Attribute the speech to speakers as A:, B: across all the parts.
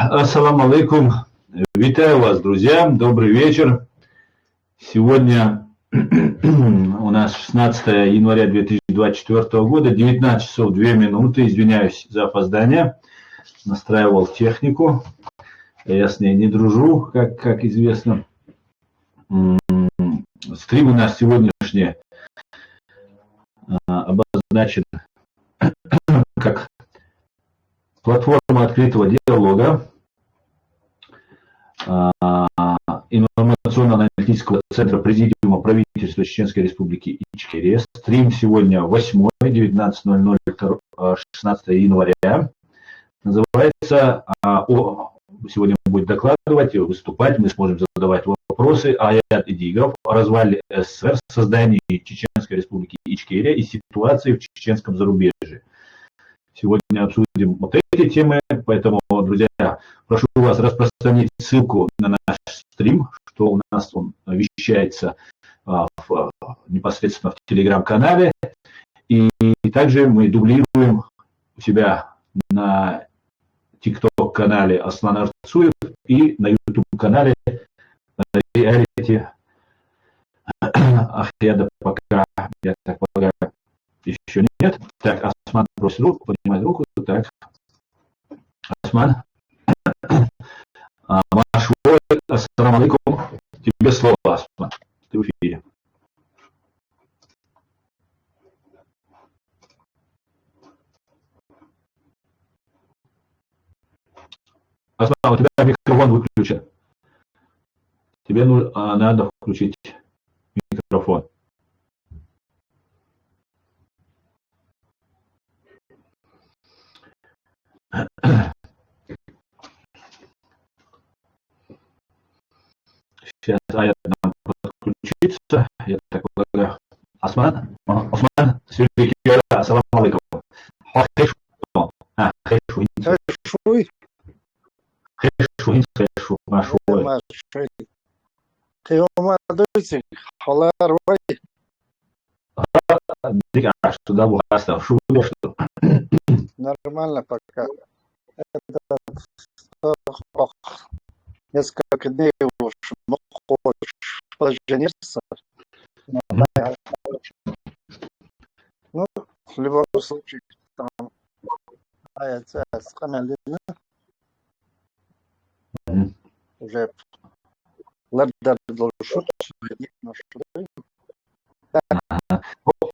A: Ассаламу алейкум. Витаю вас, друзья. Добрый вечер. Сегодня у нас 16 января 2024 года, 19 часов 2 минуты. Извиняюсь за опоздание. Настраивал технику. Я с ней не дружу, как известно. Стрим у нас сегодняшний обозначен как платформа открытого диалога информационно-аналитического центра Президиума правительства Чеченской Республики Ичкерия. Стрим сегодня 8, 19:00, 16 января. Называется, сегодня будет докладывать и выступать, мы сможем задавать вопросы Аят Идигров о развале СССР, создании Чеченской Республики Ичкерия и ситуации в чеченском зарубежье. Сегодня обсудим вот эти темы, поэтому, друзья, прошу вас распространить ссылку на наш стрим, что у нас он вещается непосредственно в телеграм-канале, и также мы дублируем у себя на тикток-канале Аслан Арцуев и на ютуб-канале Реалити Ахьяда пока, я так полагаю, еще нет. Так, Осман просит руку, поднимает руку. Так, Осман. Машвой, ассаламу алейкум. Тебе слово, Осман. Ты в эфире. Осман, у тебя микрофон выключен. Тебе надо включить микрофон. Сейчас Аят нам подключится. Я так полагаю. Осман, Сергей, ассаламу алейкум.
B: Нормально пока. Несколько дней уж хочешь пожениться. Ну, в любом случае, там уже ладно должен.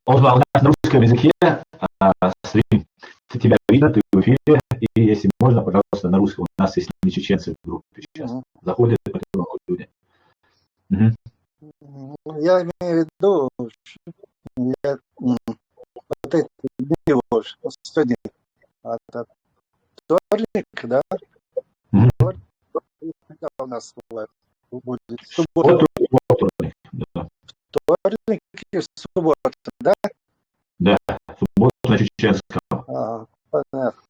A: У нас на русском языке стрим. Тебя видно, ты в эфире, и если можно, пожалуйста, на русском. У нас есть не чеченцы в группе сейчас. Заходят люди.
B: Я имею в виду, я вот эти дни уже, последний, вторник, да? Вторник у нас будет суббота. Вторник и суббота, да?
A: Да, суббота на чеченском.
B: Понятно.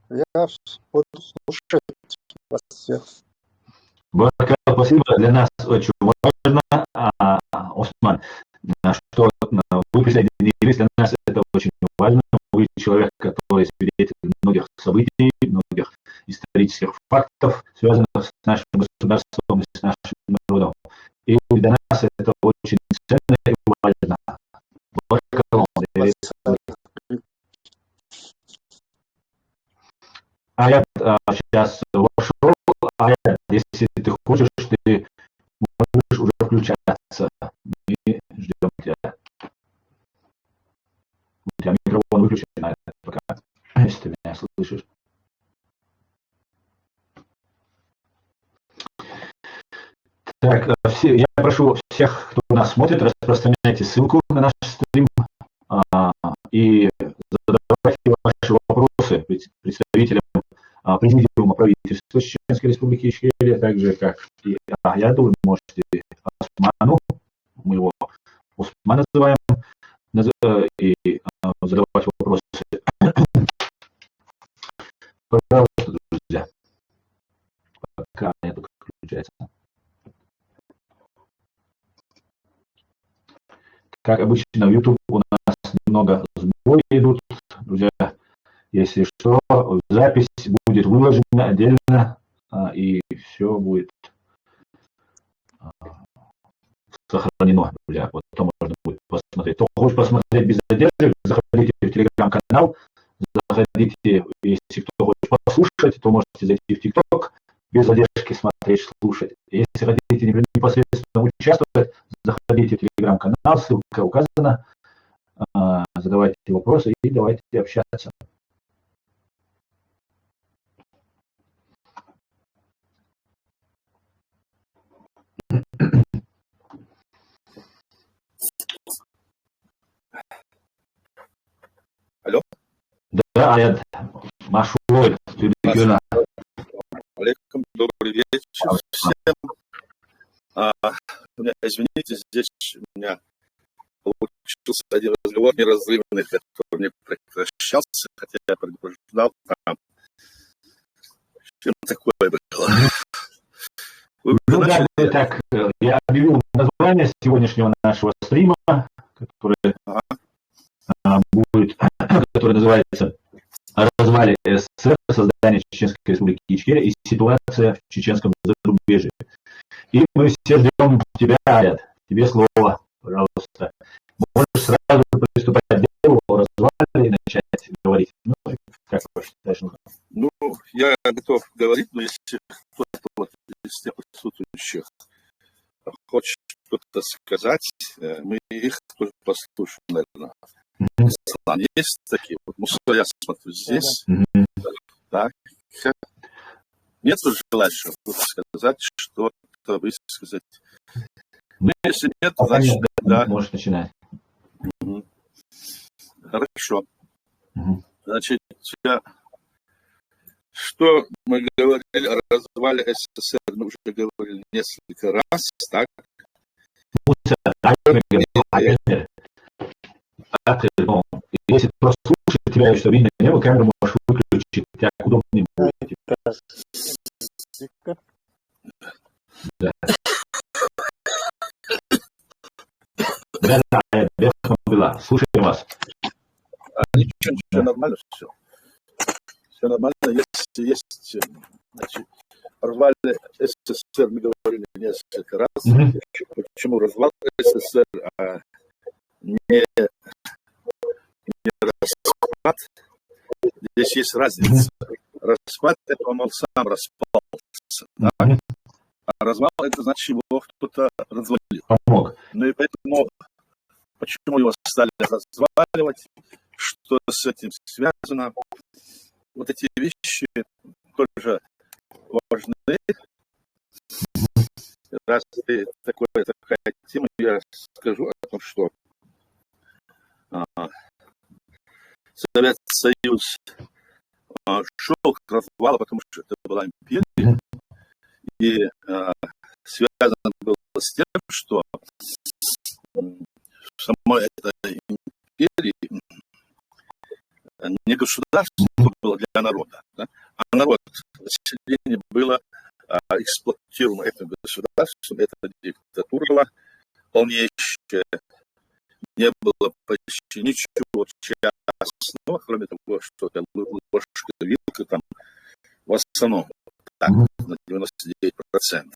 B: Я буду слушать вас всех.
A: Спасибо. Для нас очень важно, Осман, что вы присоединились. Для нас это очень важно. Вы человек, который свидетель многих событий, многих исторических фактов, связанных с нашим государством и с нашим народом. И для нас это очень ценно и важно. Аят сейчас вошел. Аят, если ты хочешь, ты можешь уже включаться. Мы ждем тебя. У тебя микрофон выключен, Аят, пока, если ты меня слышишь. Так, я прошу всех, кто нас смотрит, распространяйте ссылку на наш стрим и задавайте ваши вопросы представителям Президиума правительства Чеченской Республики Ичкерия, так же, как и Ахьяду, вы можете Осману, мы его Осман называем, и задавать вопросы. Пожалуйста, друзья, пока я только включается. Как обычно, в YouTube у нас немного сбои идут. Друзья, Если что, запись будет выложена отдельно, и все будет сохранено, друзья. Вот то можно будет посмотреть. Кто хочет посмотреть без задержек, заходите в телеграм-канал, заходите, если кто хочет послушать, то можете зайти в ТикТок, без задержки смотреть, слушать. Если хотите непосредственно участвовать, заходите в телеграм-канал, ссылка указана, задавайте вопросы и давайте общаться.
C: Алло?
A: Да, Аят, Машулой, Тюрикюна.
C: Алейкум, добрый вечер всем. Извините, здесь у меня получился один разговор неразрывный, который не прекращался, хотя я предупреждал там, чем такое было.
A: Ну да, так, я объявил название сегодняшнего нашего стрима, который будет, который называется «Развали СССР, создание Чеченской Республики Ичкерия и ситуация в чеченском зарубежье». И мы все ждем тебя, Аят. Тебе слово, пожалуйста. Можешь сразу приступать к делу, развале и начать говорить. Ну, как вы считаете?
C: Ну, я готов говорить, но если кто-то из тех присутствующих хочет что-то сказать, мы их тоже послушаем, наверное. Есть такие. Вот Муса, я смотрю здесь. Так. Нет желающих сказать, что-то высказать. Ну, если нет, значит, да.
A: Можешь начинать.
C: Хорошо. Значит, что мы говорили о развале СССР, мы уже говорили несколько раз, так?
A: Если просто слушать тебя, что видно небо, камеру можешь выключить, так удобнее будет. Да. Да, слушаем вас.
C: Ничего, нормально все. Все нормально. Есть, значит, развал СССР, мы говорили несколько раз. Почему развал СССР, а не распад? Здесь есть разница. Распад – это он сам распался. Да? А развал – это значит, его кто-то развалил.
A: Помог.
C: Ну и поэтому, почему его стали разваливать, что с этим связано. Вот эти вещи тоже важны. Раз такая тема, я скажу о том, что Советский Союз шел к развалу, потому что это была империя, и связано было с тем, что в самой этой империи не государство было для народа, да? А народ, население было эксплуатируемо этим государством, эта диктатура была полнейшая, не было почти ничего частного, кроме того, что это ложка, вилка, там, в основном, так, на 99%.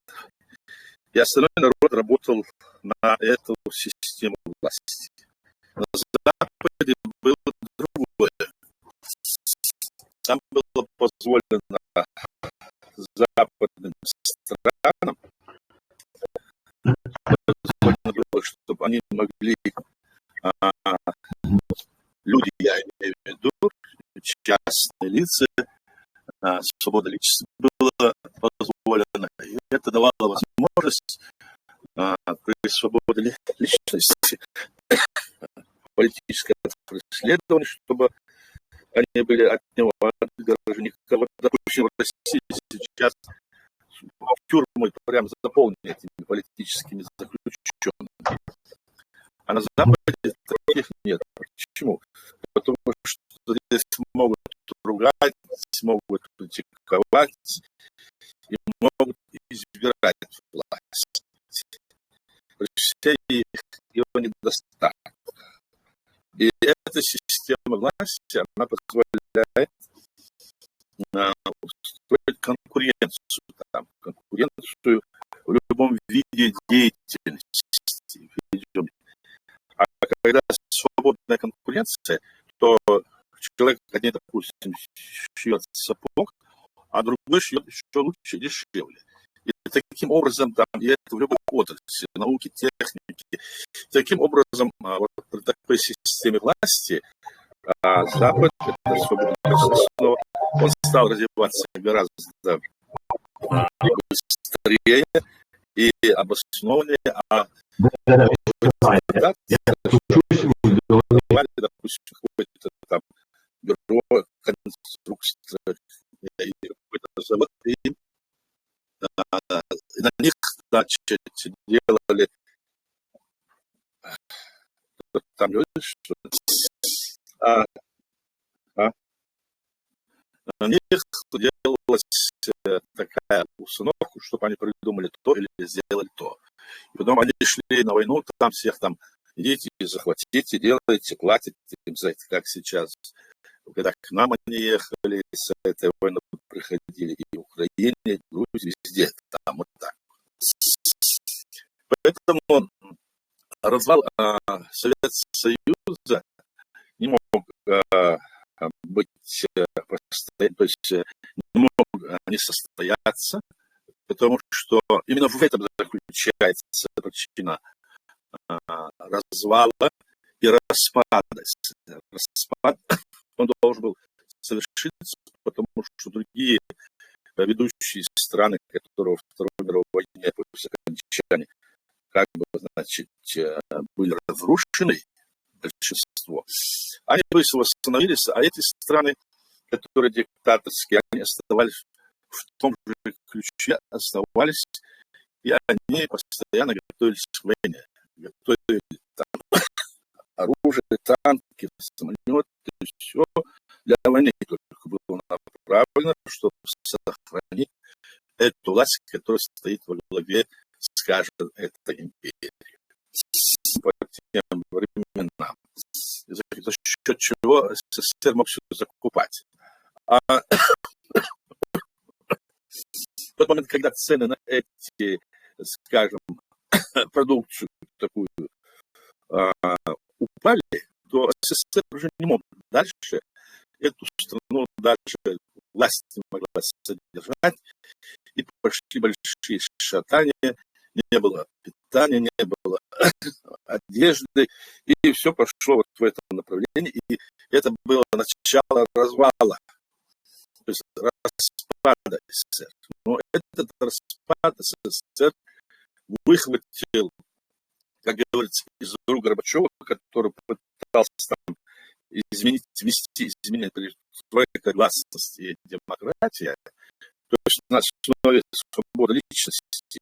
C: И остальной народ работал на эту систему власти. На Западе было другое. Там было позволено западным странам, чтобы они могли, люди, я имею в виду, частные лица, свобода личности была позволена. И это давало возможность при свободе личности политическое преследование, чтобы они были от него отгорожены. Вот, допустим, в России сейчас тюрьмы прям заполнены этими политическими заключенными. А на Западе таких нет. Почему? Потому что здесь могут ругать, могут критиковать и могут избирать власть. Все его недостаток. И эта система власти, она позволяет позволяет устроить конкуренцию, там, конкуренцию в любом виде деятельности. А когда свободная конкуренция, то человек один, допустим, шьет сапог, а другой шьет еще лучше, дешевле. И таким образом, там, и это в любой отрасли, науки, техники, таким образом, вот при такой системе власти, Запад, это свободное государство, он стал развиваться гораздо быстрее и обоснованнее,
A: Да,
C: допустим, какое-то там бюро конструкции или какой-то завод, и на них, значит, делали там люди, что на них делалась такая установка, чтобы они придумали то или сделали то. И потом они шли на войну, там всех там идите, захватите, делайте, платите им за это, как сейчас. Когда к нам они ехали, с этой войны приходили и в Украине, и в Грузии, везде, там вот так. Поэтому развал Советского Союза не мог быть постоянным, то есть не мог не состояться, потому что именно в этом заключается причина развала и распада. Распад он должен был совершиться, потому что другие ведущие страны, которые во Второй мировой войне после окончания как бы, значит, были разрушены, большинство, они быстро восстановились, а эти страны, которые диктаторские, они оставались в том же ключе, оставались, и они постоянно готовились к войне. Готовили там оружие, танки, самолеты, все для войны только было направлено, чтобы сохранить эту власть, которая стоит во главе, скажем, этой империи. По тем временам. За счет чего СССР мог все закупать. А в тот момент, когда цены на эти, скажем, продукцию такую упали, то СССР уже не мог дальше эту страну, даже власть не могла содержать, и пошли большие шатания, не было питания, не было одежды, и все пошло вот в этом направлении, и это было начало развала, то есть распада СССР. Но этот распад СССР выхватил, как говорится, из рук Горбачева, который пытался там ввести изменения при стройке гласности и демократии, то есть на основе свободы личности,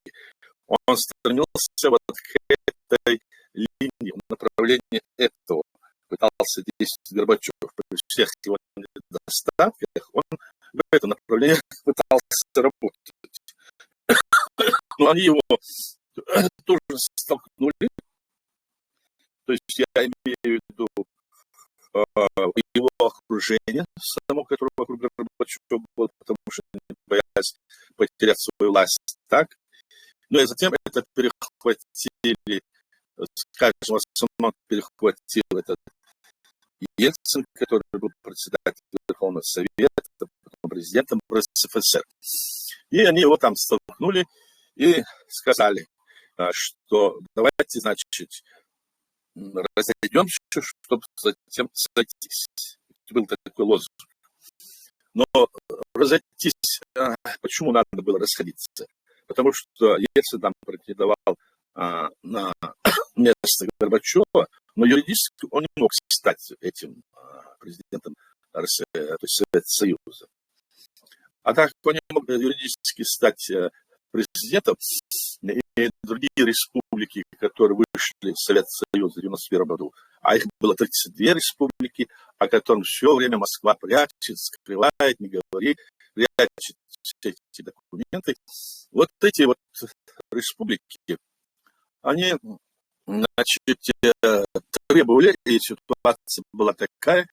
C: он стремился вот к этой линии, в направлении этого. Пытался действовать Горбачев. При всех его недостатках он в этом направлении пытался работать. Но они его тоже столкнули. То есть я имею в виду его окружение, само, которое вокруг Горбачева было, потому что они боялись потерять свою власть. Так? Ну и затем это перехватили, скажем, в основном перехватил этот Ельцин, который был председателем Верховного Совета, потом президентом РСФСР. И они его там столкнули и сказали, что давайте, значит, разойдемся, чтобы затем сойтись. Был такой лозунг. Но разойтись, почему надо было расходиться? Потому что Ельцин там претендовал на место Горбачева, но юридически он не мог стать этим президентом Советского Союза. А так он не мог юридически стать президентом, и другие республики, которые вышли в Советский Союз в 1991 году, а их было 32 республики, о котором все время Москва прячет, скрывает, не говорит, прячет все эти документы. Вот эти вот республики, они, значит, требовали, и ситуация была такая,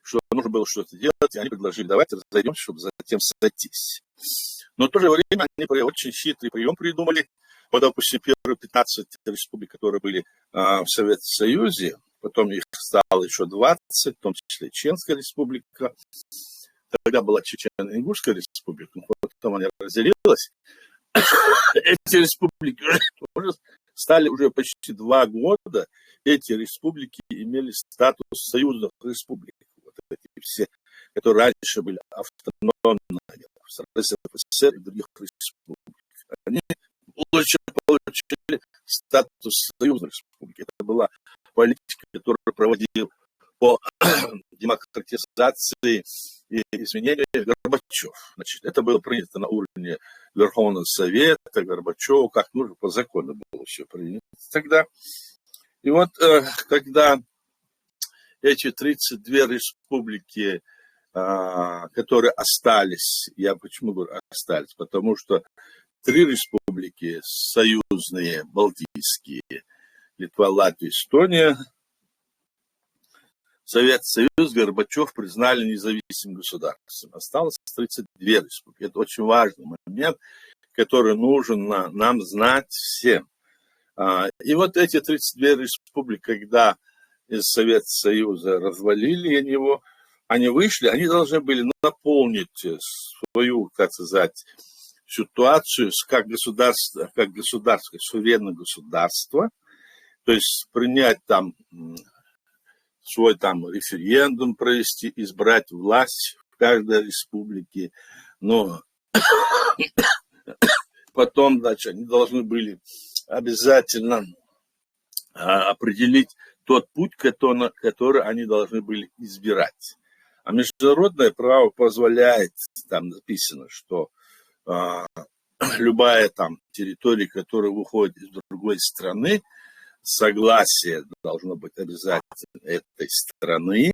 C: что нужно было что-то делать, и они предложили, давайте разойдемся, чтобы затем сойтись. Но в то же время они очень хитрый прием придумали. Вот, допустим, первые 15 республик, которые были в Советском Союзе, потом их стало еще 20, в том числе Чеченская республика. Тогда была Чечено-Ингушская республика, потом она разделилась. Эти республики уже стали уже почти 2 года, эти республики имели статус союзных республик. Вот эти все, которые раньше были автономными в РСФСР и других республик. Они получили статус союзной республики. Это была политика, которую проводил по демократизации и изменению Горбачев. Значит, это было принято на уровне Верховного Совета Горбачева, как нужно по закону было все принято тогда. И вот, когда эти 32 республики, которые остались, я почему говорю остались, потому что 3 республики союзные, балтийские, Литва, Латвия, Эстония, Советский Союз, Горбачев признали независимым государством. Осталось 32 республики. Это очень важный момент, который нужен нам знать всем. И вот эти 32 республики, когда из Советского Союза развалили его, они вышли, они должны были наполнить свою, как сказать, ситуацию как государство, суверенное государство, то есть принять там свой там референдум провести, избрать власть в каждой республике, но потом, значит, они должны были обязательно определить тот путь, который они должны были избирать. А международное право позволяет, там написано, что любая там территория, которая выходит из другой страны, согласие должно быть обязательно этой страны.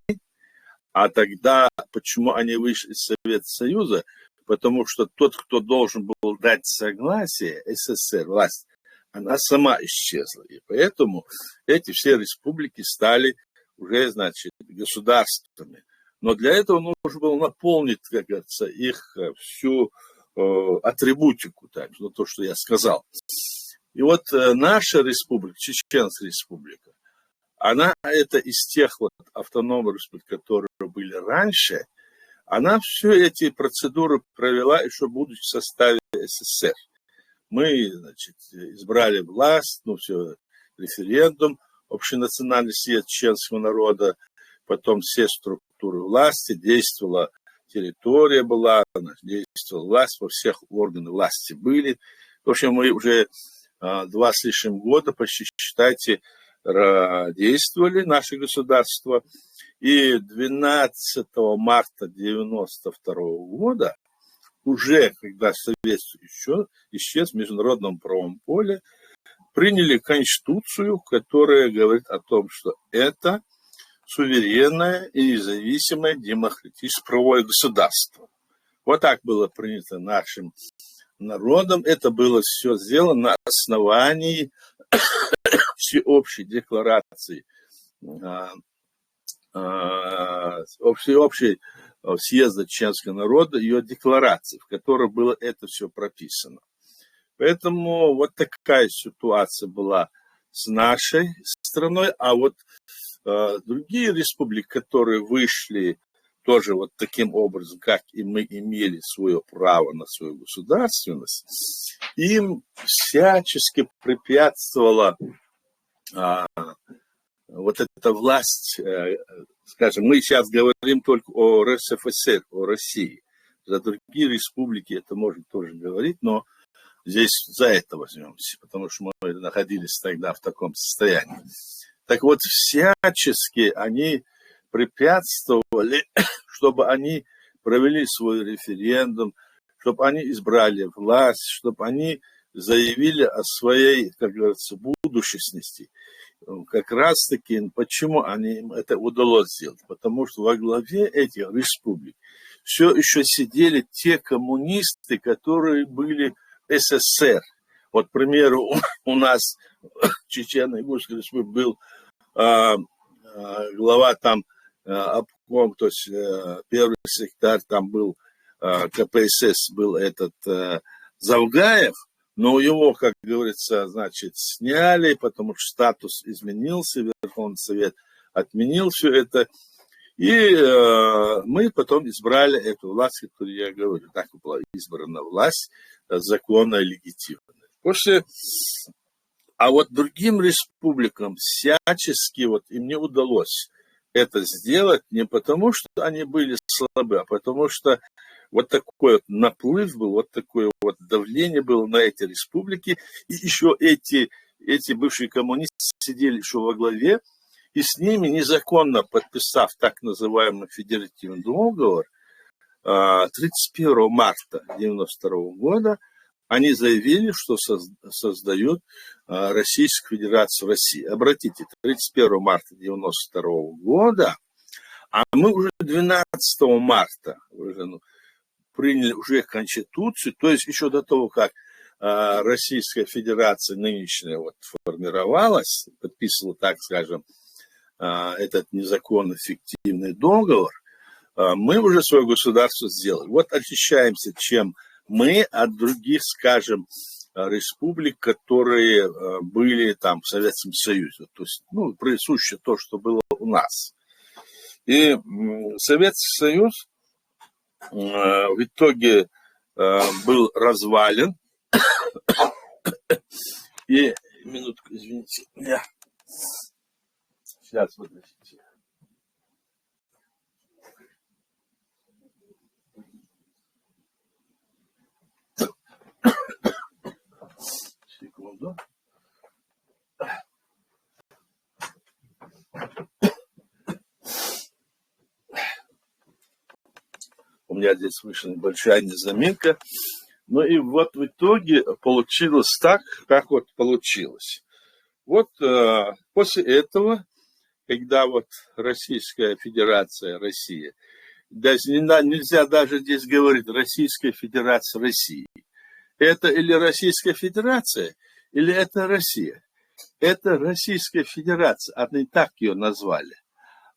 C: А тогда, почему они вышли из Советского Союза? Потому что тот, кто должен был дать согласие, СССР, власть, она сама исчезла. И поэтому эти все республики стали уже, значит, государствами. Но для этого нужно было наполнить, как говорится, их всю атрибутику, так, ну, то, что я сказал. И вот наша республика, Чеченская республика, она это из тех вот автономных республик, которые были раньше, она все эти процедуры провела еще будучи в составе СССР. Мы, значит, избрали власть, ну все, референдум, общенациональный съезд чеченского народа, потом все структуры власти, действовала территория была, действовала власть, во всех органах власти были. В общем, мы уже 2 с лишним года, почти, считайте, действовали наше государство. И 12 марта 1992 года, уже когда Совет еще исчез в международном правовом поле, приняли Конституцию, которая говорит о том, что это суверенное и независимое демократическое правовое государство. Вот так было принято нашим народом. Это было все сделано на основании всеобщей декларации, всеобщей съезда чеченского народа, ее декларации, в которой было это все прописано. Поэтому вот такая ситуация была с нашей страной, а вот другие республики, которые вышли тоже вот таким образом, как и мы имели свое право на свою государственность, им всячески препятствовала вот эта власть, скажем, мы сейчас говорим только о РСФСР, о России. За другие республики это можно тоже говорить, но здесь за это возьмемся, потому что мы находились тогда в таком состоянии. Так вот, всячески они препятствовали, чтобы они провели свой референдум, чтобы они избрали власть, чтобы они заявили о своей, как говорится, будущности. Как раз-таки, почему им это удалось сделать? Потому что во главе этих республик все еще сидели те коммунисты, которые были в СССР. Вот, к примеру, у нас в Чечено-Ингушской республике был глава там обком, то есть первый секретарь там был, КПСС был этот Завгаев, но его, как говорится, значит, сняли, потому что статус изменился, Верховный Совет отменил все это. И мы потом избрали эту власть, которую я говорю. Так была избрана власть, законная, легитимная. А вот другим республикам всячески вот им не удалось это сделать не потому, что они были слабы, а потому что вот такой вот наплыв был, вот такое вот давление было на эти республики. И еще эти бывшие коммунисты сидели еще во главе, и с ними, незаконно подписав так называемый федеративный договор, 31 марта 1992 года они заявили, что создают Российскую Федерацию России. Обратите, 31 марта 1992 года, а мы уже 12 марта приняли уже Конституцию, то есть еще до того, как Российская Федерация нынешняя вот формировалась, подписывала, так скажем, этот незаконно фиктивный договор, мы уже свое государство сделали. Вот отличаемся, чем мы от других, скажем, республик, которые были там в Советском Союзе. То есть, присуще то, что было у нас. И Советский Союз в итоге был развален. И, минутку, извините, сейчас, подождите. Секунду. У меня здесь вышла небольшая незаминка. Ну и вот в итоге получилось так, как вот получилось. Вот после этого, когда вот Российская Федерация России, даже нельзя даже здесь говорить Российская Федерация России. Это или Российская Федерация, или это Россия. Это Российская Федерация, они так ее назвали.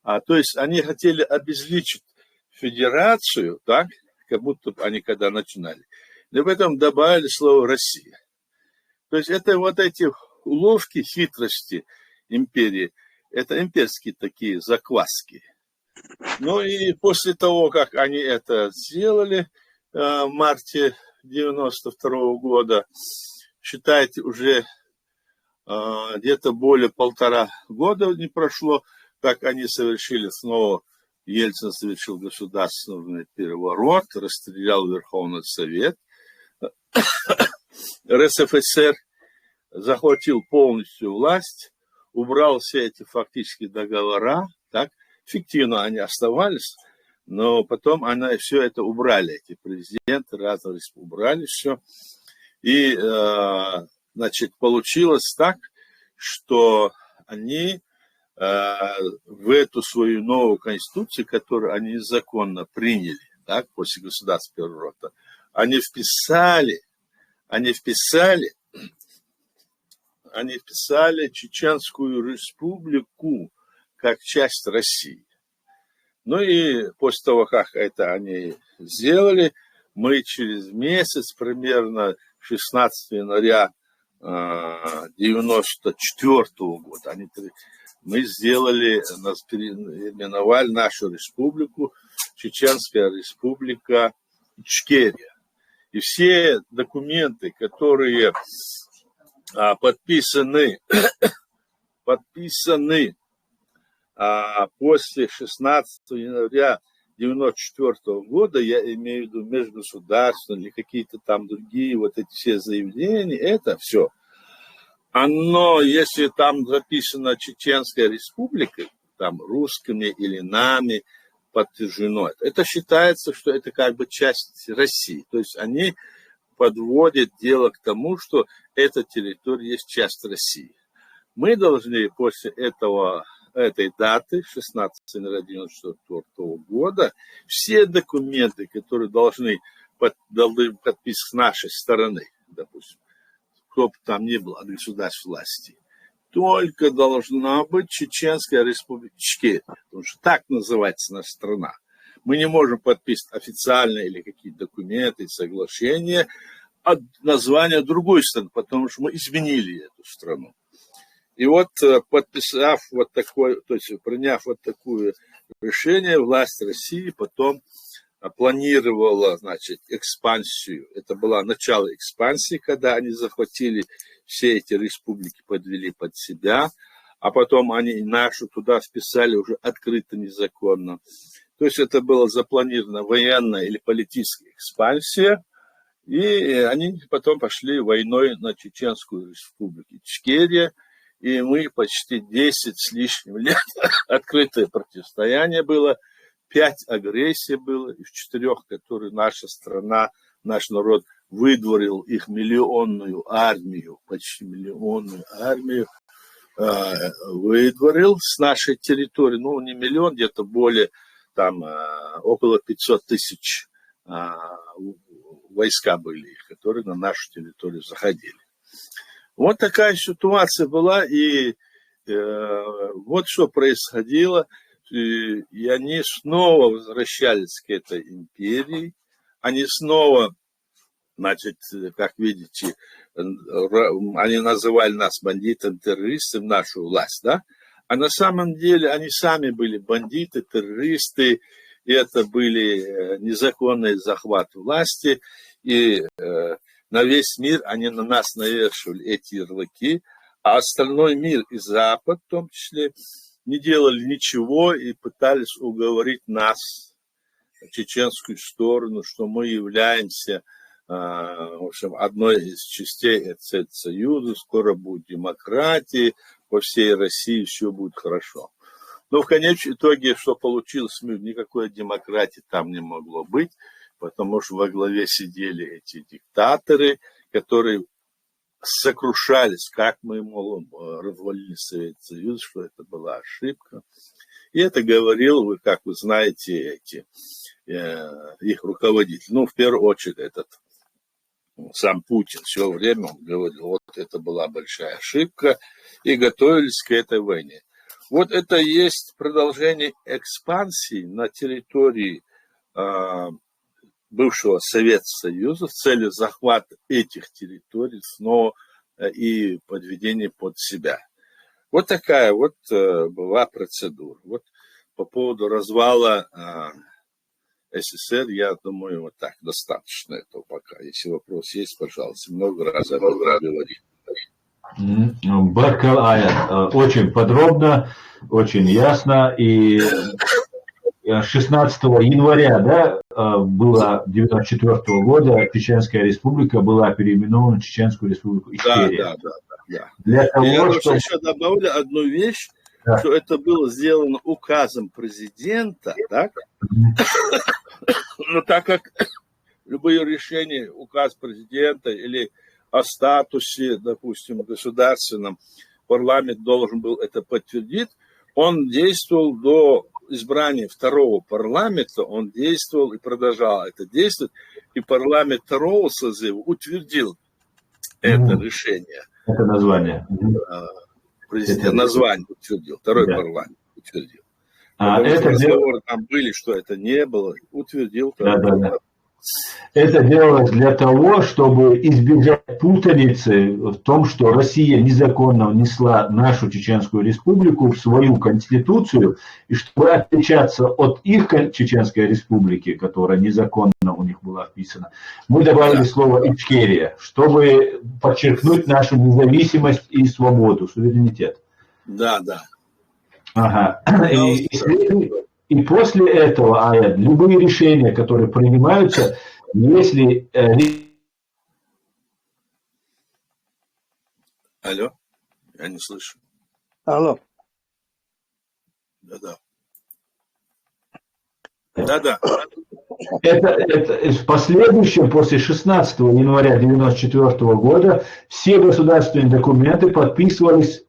C: То есть они хотели обезличить федерацию, так, как будто они когда начинали. И в этом добавили слово «Россия». То есть это вот эти уловки, хитрости империи, это имперские такие закваски. Ну и после того, как они это сделали в марте 1992 года, считайте, уже где-то более 1,5 года не прошло, как они совершили снова, Ельцин совершил государственный переворот, расстрелял Верховный Совет, РСФСР захватил полностью власть, убрал все эти фактически договора, так, фиктивно они оставались, но потом они все это убрали, эти президенты разные убрали все. И, значит, получилось так, что они в эту свою новую конституцию, которую они незаконно приняли, так, после государственного переворота, они вписали Чеченскую Республику как часть России. Ну и после того, как это они сделали, мы через месяц, примерно 16 января 1994 года, мы сделали, переименовали нашу республику Чеченская Республика Ичкерия. И все документы, которые подписаны после 16 января 1994 года, я имею в виду межгосударственные или какие-то там другие вот эти все заявления, это все. Оно, если там записано Чеченская Республика, там русскими или нами подтверждено, это считается, что это как бы часть России. То есть они подводят дело к тому, что эта территория есть часть России. Мы должны после этой даты, 16 января 1994 года, все документы, которые должны подписать с нашей стороны, допустим, кто бы там ни был от государств власти, только должна быть Чеченская Республика Ичкерия, потому что так называется наша страна. Мы не можем подписывать официальные или какие-то документы, соглашения от названия другой страны, потому что мы изменили эту страну. И вот, подписав вот такое, то есть приняв вот такое решение, власть России потом планировала, значит, экспансию. Это было начало экспансии, когда они захватили все эти республики, подвели под себя, а потом они нашу туда вписали уже открыто, незаконно. То есть это была запланирована военная или политическая экспансия, и они потом пошли войной на Чеченскую Республику Ичкерия, и мы почти 10 с лишним лет открытое противостояние было, 5 агрессий было, из 4, которые наша страна, наш народ выдворил их миллионную армию, почти миллионную армию, выдворил с нашей территории, ну не миллион, где-то более, там около 500 тысяч войска были, которые на нашу территорию заходили. Вот такая ситуация была, и вот что происходило, и они снова возвращались к этой империи, они снова, значит, как видите, они называли нас бандитами, террористами, нашу власть, да, а на самом деле они сами были бандиты, террористы, и это были незаконные захваты власти, и на весь мир они на нас навешивали эти ярлыки, а остальной мир и Запад, в том числе, не делали ничего и пытались уговорить нас, чеченскую сторону, что мы являемся, в общем, одной из частей Союза, скоро будет демократия, по всей России все будет хорошо. Но в конечном итоге, что получилось, никакой демократии там не могло быть, потому что во главе сидели эти диктаторы, которые сокрушались, как мы, мол, развалили Советский Союз, что это была ошибка. И это говорил, как вы знаете, их руководитель. Ну, в первую очередь, сам Путин все время говорил, вот это была большая ошибка, и готовились к этой войне. Вот это и есть продолжение экспансии на территории бывшего Советского Союза в целях захвата этих территорий снова и подведения под себя. Вот такая вот была процедура. Вот по поводу развала СССР, я думаю, вот так достаточно этого пока. Если вопрос есть, пожалуйста, много раз говорить.
A: Баркал Аят, очень подробно, очень ясно. И 16 января, да, было 1994 года, Чеченская республика была переименована в Чеченскую республику Ичкерия.
C: Да.
A: Для того,
C: я
A: чтобы...
C: еще добавлю одну вещь, да. Что это было сделано указом президента, так? Но так как любые решения, указ президента или о статусе, допустим, государственном, парламент должен был это подтвердить, он действовал до избрания второго парламента, он действовал и продолжал это действовать, и парламент второго созыва утвердил это решение.
A: Это название.
C: Президент название утвердил, второй парламент утвердил.
A: Это
C: разговоры там были, что это не было, утвердил.
A: Да. Это делалось для того, чтобы избежать путаницы в том, что Россия незаконно внесла нашу Чеченскую республику в свою конституцию, и чтобы отличаться от их Чеченской республики, которая незаконно у них была вписана, мы добавили слово «Ичкерия», чтобы подчеркнуть нашу независимость и свободу, суверенитет.
C: Да.
A: Ага. И после этого, любые решения, которые принимаются, если...
C: Алло, я не слышу.
B: Алло.
C: Да.
A: Это в последующем, после 16 января 1994 года, все государственные документы подписывались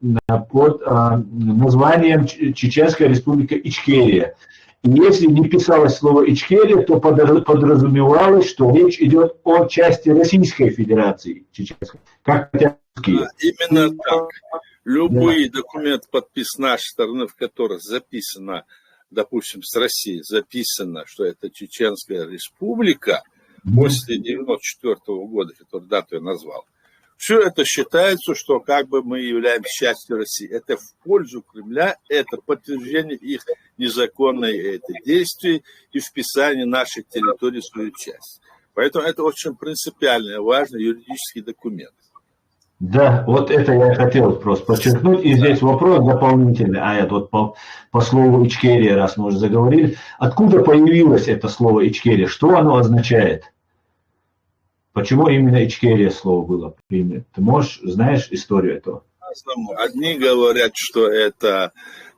A: под названием Чеченская республика Ичкерия. И если не писалось слово Ичкерия, то подразумевалось, что речь идет о части Российской Федерации чеченской, как русские.
C: Именно так.
A: Да.
C: Любые документы, подпис нашей стороны, в которых записано, допустим, с Россией записано, что это Чеченская Республика, после 1994 года, который дату я назвал, все это считается, что как бы мы являемся частью России. Это в пользу Кремля, это подтверждение их незаконной действий и вписание нашей территории в свою часть. Поэтому это очень принципиальный, важный юридический документ.
A: Да, вот это я хотел просто подчеркнуть. И здесь вопрос дополнительный. А это вот по слову Ичкерия, раз мы уже заговорили. Откуда появилось это слово Ичкерия? Что оно означает? Почему именно Ичкерия слово было принято? Ты знаешь историю этого?
C: Одни говорят, что это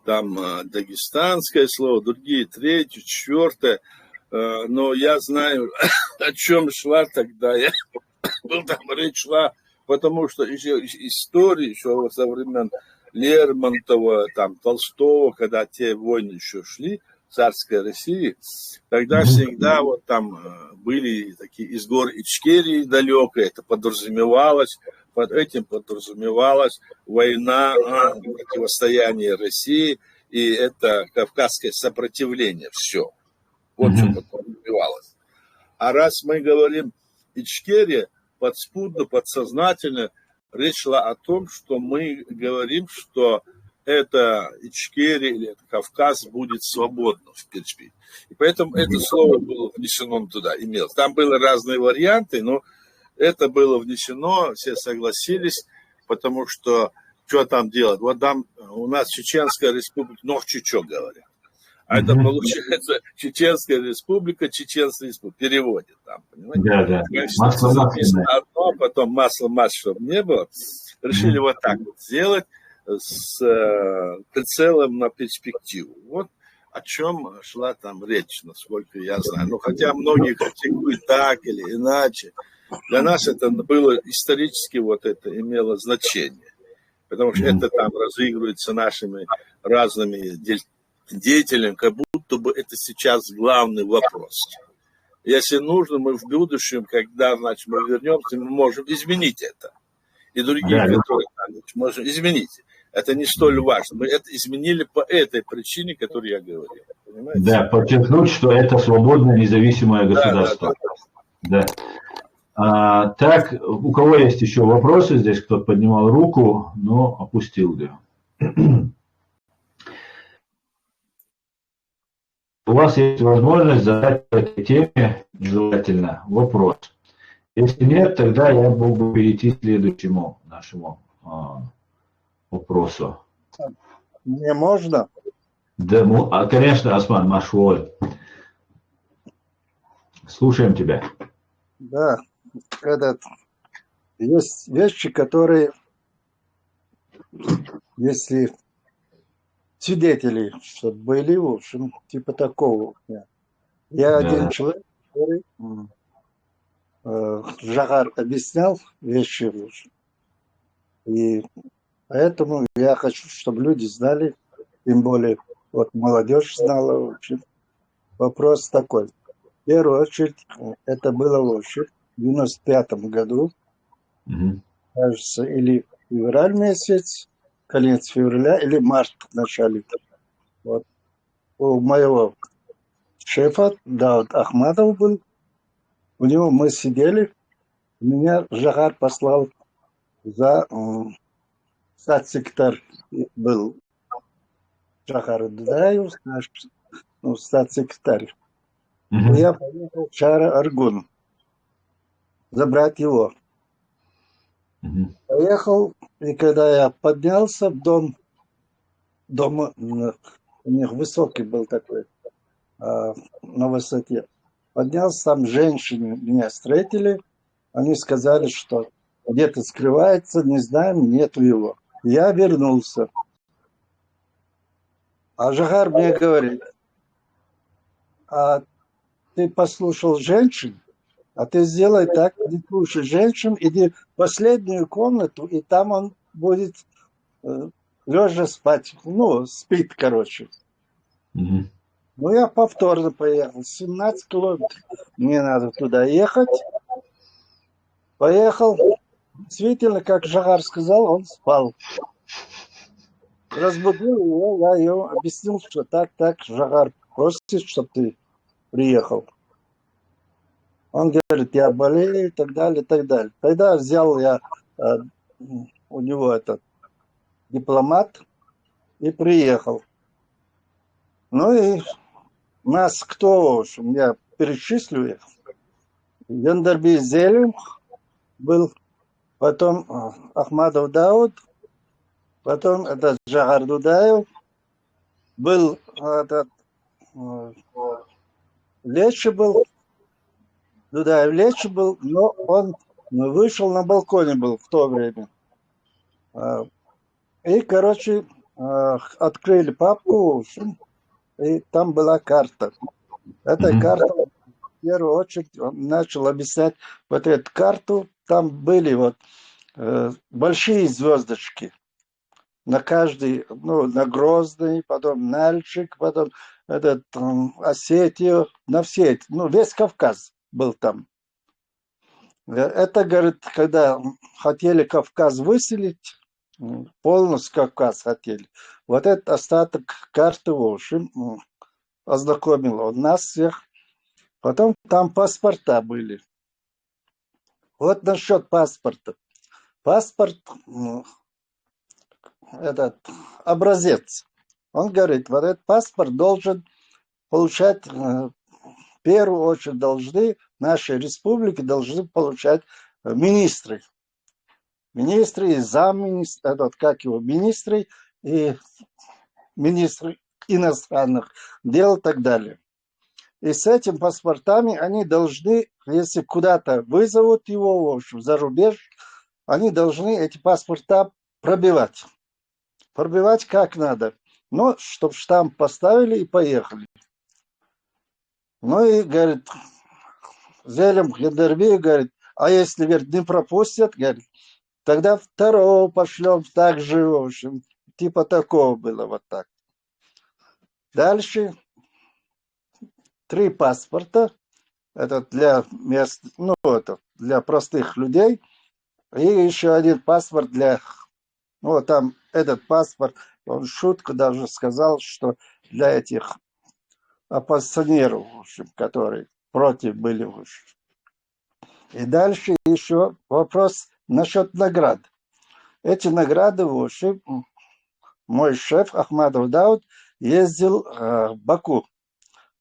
C: там дагестанское слово, другие третье, четвертое. Но я знаю, о чем шла тогда. Там речь шла, потому что еще история еще со времен Лермонтова, там, Толстого, когда те войны еще шли, царской России, тогда всегда вот там были такие из гор Ичкерии далекой, это подразумевалось, под этим подразумевалась война, противостояние России, и это кавказское сопротивление, все. Вот что подразумевалось. А раз мы говорим Ичкерия, подспудно, подсознательно, речь шла о том, что мы говорим, что это Ичкерия или это Кавказ будет свободно в перспективе. И поэтому это слово было внесено туда, имелось. Там были разные варианты, но это было внесено, все согласились, потому что что там делать? Вот там у нас Чеченская Республика, Нохчичо говорят. А это получается Чеченская Республика, Чеченская Республика. Переводит там, понимаете?
A: Да, да.
C: Масло записано одно, потом масло, чтобы не было. Решили вот так вот сделать с прицелом на перспективу. Вот о чем шла там речь, насколько я знаю. Ну, хотя многие критикуют так или иначе. Для нас это было исторически, вот это имело значение. Потому что это там разыгрывается нашими разными деятелями, как будто бы это сейчас главный вопрос. Если нужно, мы в будущем, когда, значит, мы вернемся, мы можем изменить это. И другие, которые можем изменить. Это не столь важно. Мы это изменили по этой причине, которую я говорил. Понимаете?
A: Да, подчеркнуть, что это свободное независимое государство. Да. Так, у кого есть еще вопросы? Здесь кто-то поднимал руку, но опустил ее. У вас есть возможность задать по этой теме желательно вопрос. Если нет, тогда я мог бы перейти к следующему нашему вопросу.
B: Мне можно?
A: Да, конечно, Осман, Машволь. Слушаем тебя.
B: Да, есть вещи, которые, если свидетели, чтобы были, в общем, типа такого. Я один человек, который Жагар объяснял вещи, в общем. И поэтому я хочу, чтобы люди знали, тем более вот молодежь знала, в общем. Вопрос такой. В первую очередь, это было в общем в 95-м году, кажется, или февраль месяц, конец февраля, или март в начале. Вот. У моего шефа, Дауд Ахмадов был, у него мы сидели, меня Жагар послал за статс-секретарь был Жагар Дудаев, наш статс-секретарь. Я поехал в Шара-Аргун забрать его. Поехал, и когда я поднялся в дом у них высокий был такой, на высоте. Поднялся, там женщины меня встретили, они сказали, что где-то скрывается, не знаем, нету его. Я вернулся. А Жагар мне говорит, а ты послушал женщин, а ты сделай так, не слушай женщин, иди в последнюю комнату, и там он будет лежа спать. Ну, спит, короче. Ну, я повторно поехал. 17 километров. Мне надо туда ехать. Поехал. Действительно, как Жагар сказал, он спал. Разбудил его, я ему объяснил, что так, Жагар просит, чтобы ты приехал. Он говорит, я болею и так далее, и так далее. Тогда взял я у него этот дипломат и приехал. Ну и нас кто, в общем, я перечислю их. Яндарби Зелим был, потом Ахмадов Дауд, потом этот Жагар Дудаев, был этот Лечи был, Дудаев Лечи был, но он вышел на балконе был в то время. И, короче, открыли папку, в общем, и там была карта. Эта карта, в первую очередь, он начал объяснять вот эту карту. Там были вот большие звездочки на каждый, ну, на Грозный, потом Нальчик, потом этот Осетию, на все эти, ну, весь Кавказ был там. Это, говорит, когда хотели Кавказ выселить, полностью Кавказ хотели. Вот этот остаток карты, в общем, ознакомил он нас всех. Потом там паспорта были. Вот насчет паспорта. Паспорт, этот образец. Он говорит, вот этот паспорт должен получать, в первую очередь должны, наши республики должны получать министры. Министры и замминистры, этот, как его, министры и министры иностранных дел и так далее. И с этими паспортами они должны, если куда-то вызовут его, в общем, за рубеж, они должны эти паспорта пробивать. Пробивать как надо. Но, чтобы штамп поставили и поехали. Ну и, говорит, Зелем Хендерби, говорит, а если, говорит, не пропустят, говорит, тогда второго пошлем так же, в общем, типа такого было вот так. Дальше 3 паспорта, это для мест, ну, это для простых людей, и еще один паспорт для, ну, там этот паспорт, он шутку даже сказал, что для этих оппозиционеров, в общем, которые против были, в общем. И дальше еще вопрос насчет наград. Эти награды, в общем, мой шеф Ахмадов Дауд ездил в Баку,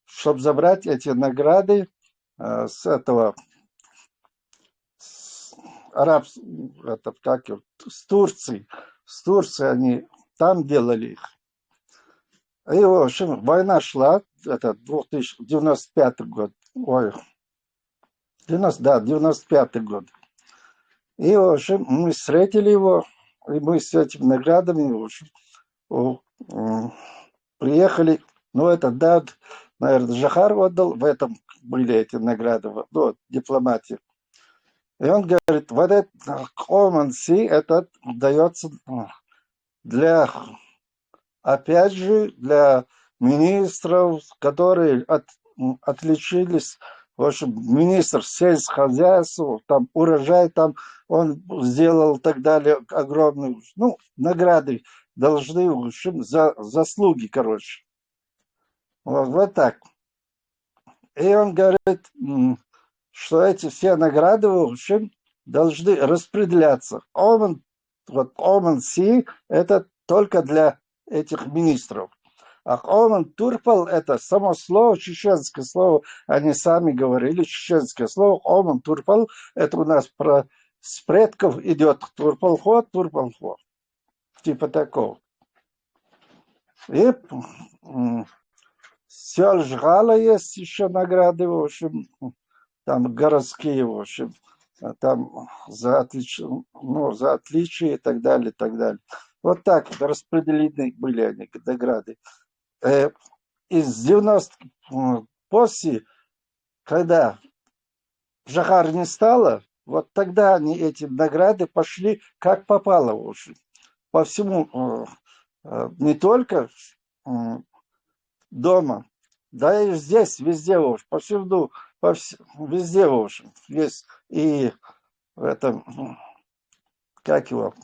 B: чтобы забрать эти награды с этого, это, как, с Турции. С Турции они там делали их. И, в общем, война шла, это 1995 год. Ой, 95 год. И, в общем, мы встретили его, и мы с этими наградами, в общем, приехали. Ну, это, да, наверное, Жахар отдал, в этом были эти награды, ну, дипломатии. И он говорит, вот этот Common Sea, это дается для, опять же, для министров, которые отличились. В общем, министр сельского хозяйства, там урожай, там он сделал и так далее, огромные, ну, награды должны, в общем, за заслуги, короче. Вот так. И он говорит, что эти все награды, в общем, должны распределяться. Оман Си это только для этих министров. А Оман Турпал это само слово, чеченское слово, они сами говорили, чеченское слово. Оман Турпал это у нас с предков идет Турпалхо. Типа такого. И Сёльжгала есть еще награды, в общем, там городские, в общем, там за отличие и так далее, и так далее. Вот так распределены были они, награды. Из 90 после, когда Жахар не стало, вот тогда они, эти награды пошли как попало, в общем, по всему, не только дома, Да и здесь, везде, в общем, повсюду, везде, в общем, есть и в этом, как его,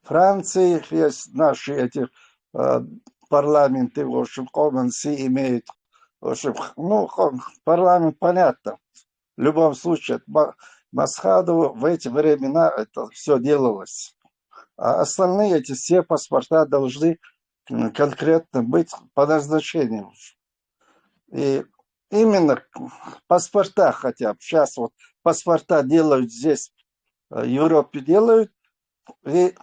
B: Франции есть наши эти парламенты, в общем, комменсы имеют, в общем, ну, парламент понятно. В любом случае, Масхаду в эти времена это все делалось. А остальные эти все паспорта должны конкретно быть по назначению. И именно паспорта хотя бы. Сейчас вот паспорта делают здесь, в Европе делают, и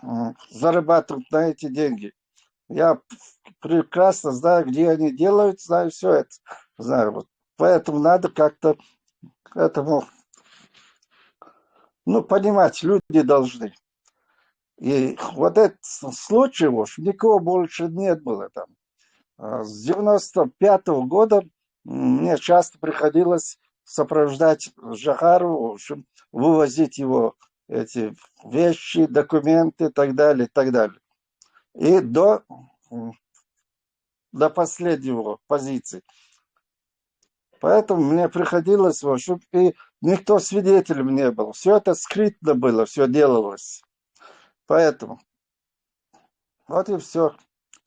B: зарабатывают на эти деньги. Я прекрасно знаю, где они делают, знаю все это. Знаю. Вот. Поэтому надо как-то к этому, ну, понимать, люди должны. И вот этот случай, никого больше не было там. С 95-го года мне часто приходилось сопровождать Джохару, в общем, вывозить его эти вещи, документы и так далее, и так далее. И до последнего позиции. Поэтому мне приходилось, в общем, и никто свидетелем не был. Все это скрытно было, все делалось. Поэтому вот и все.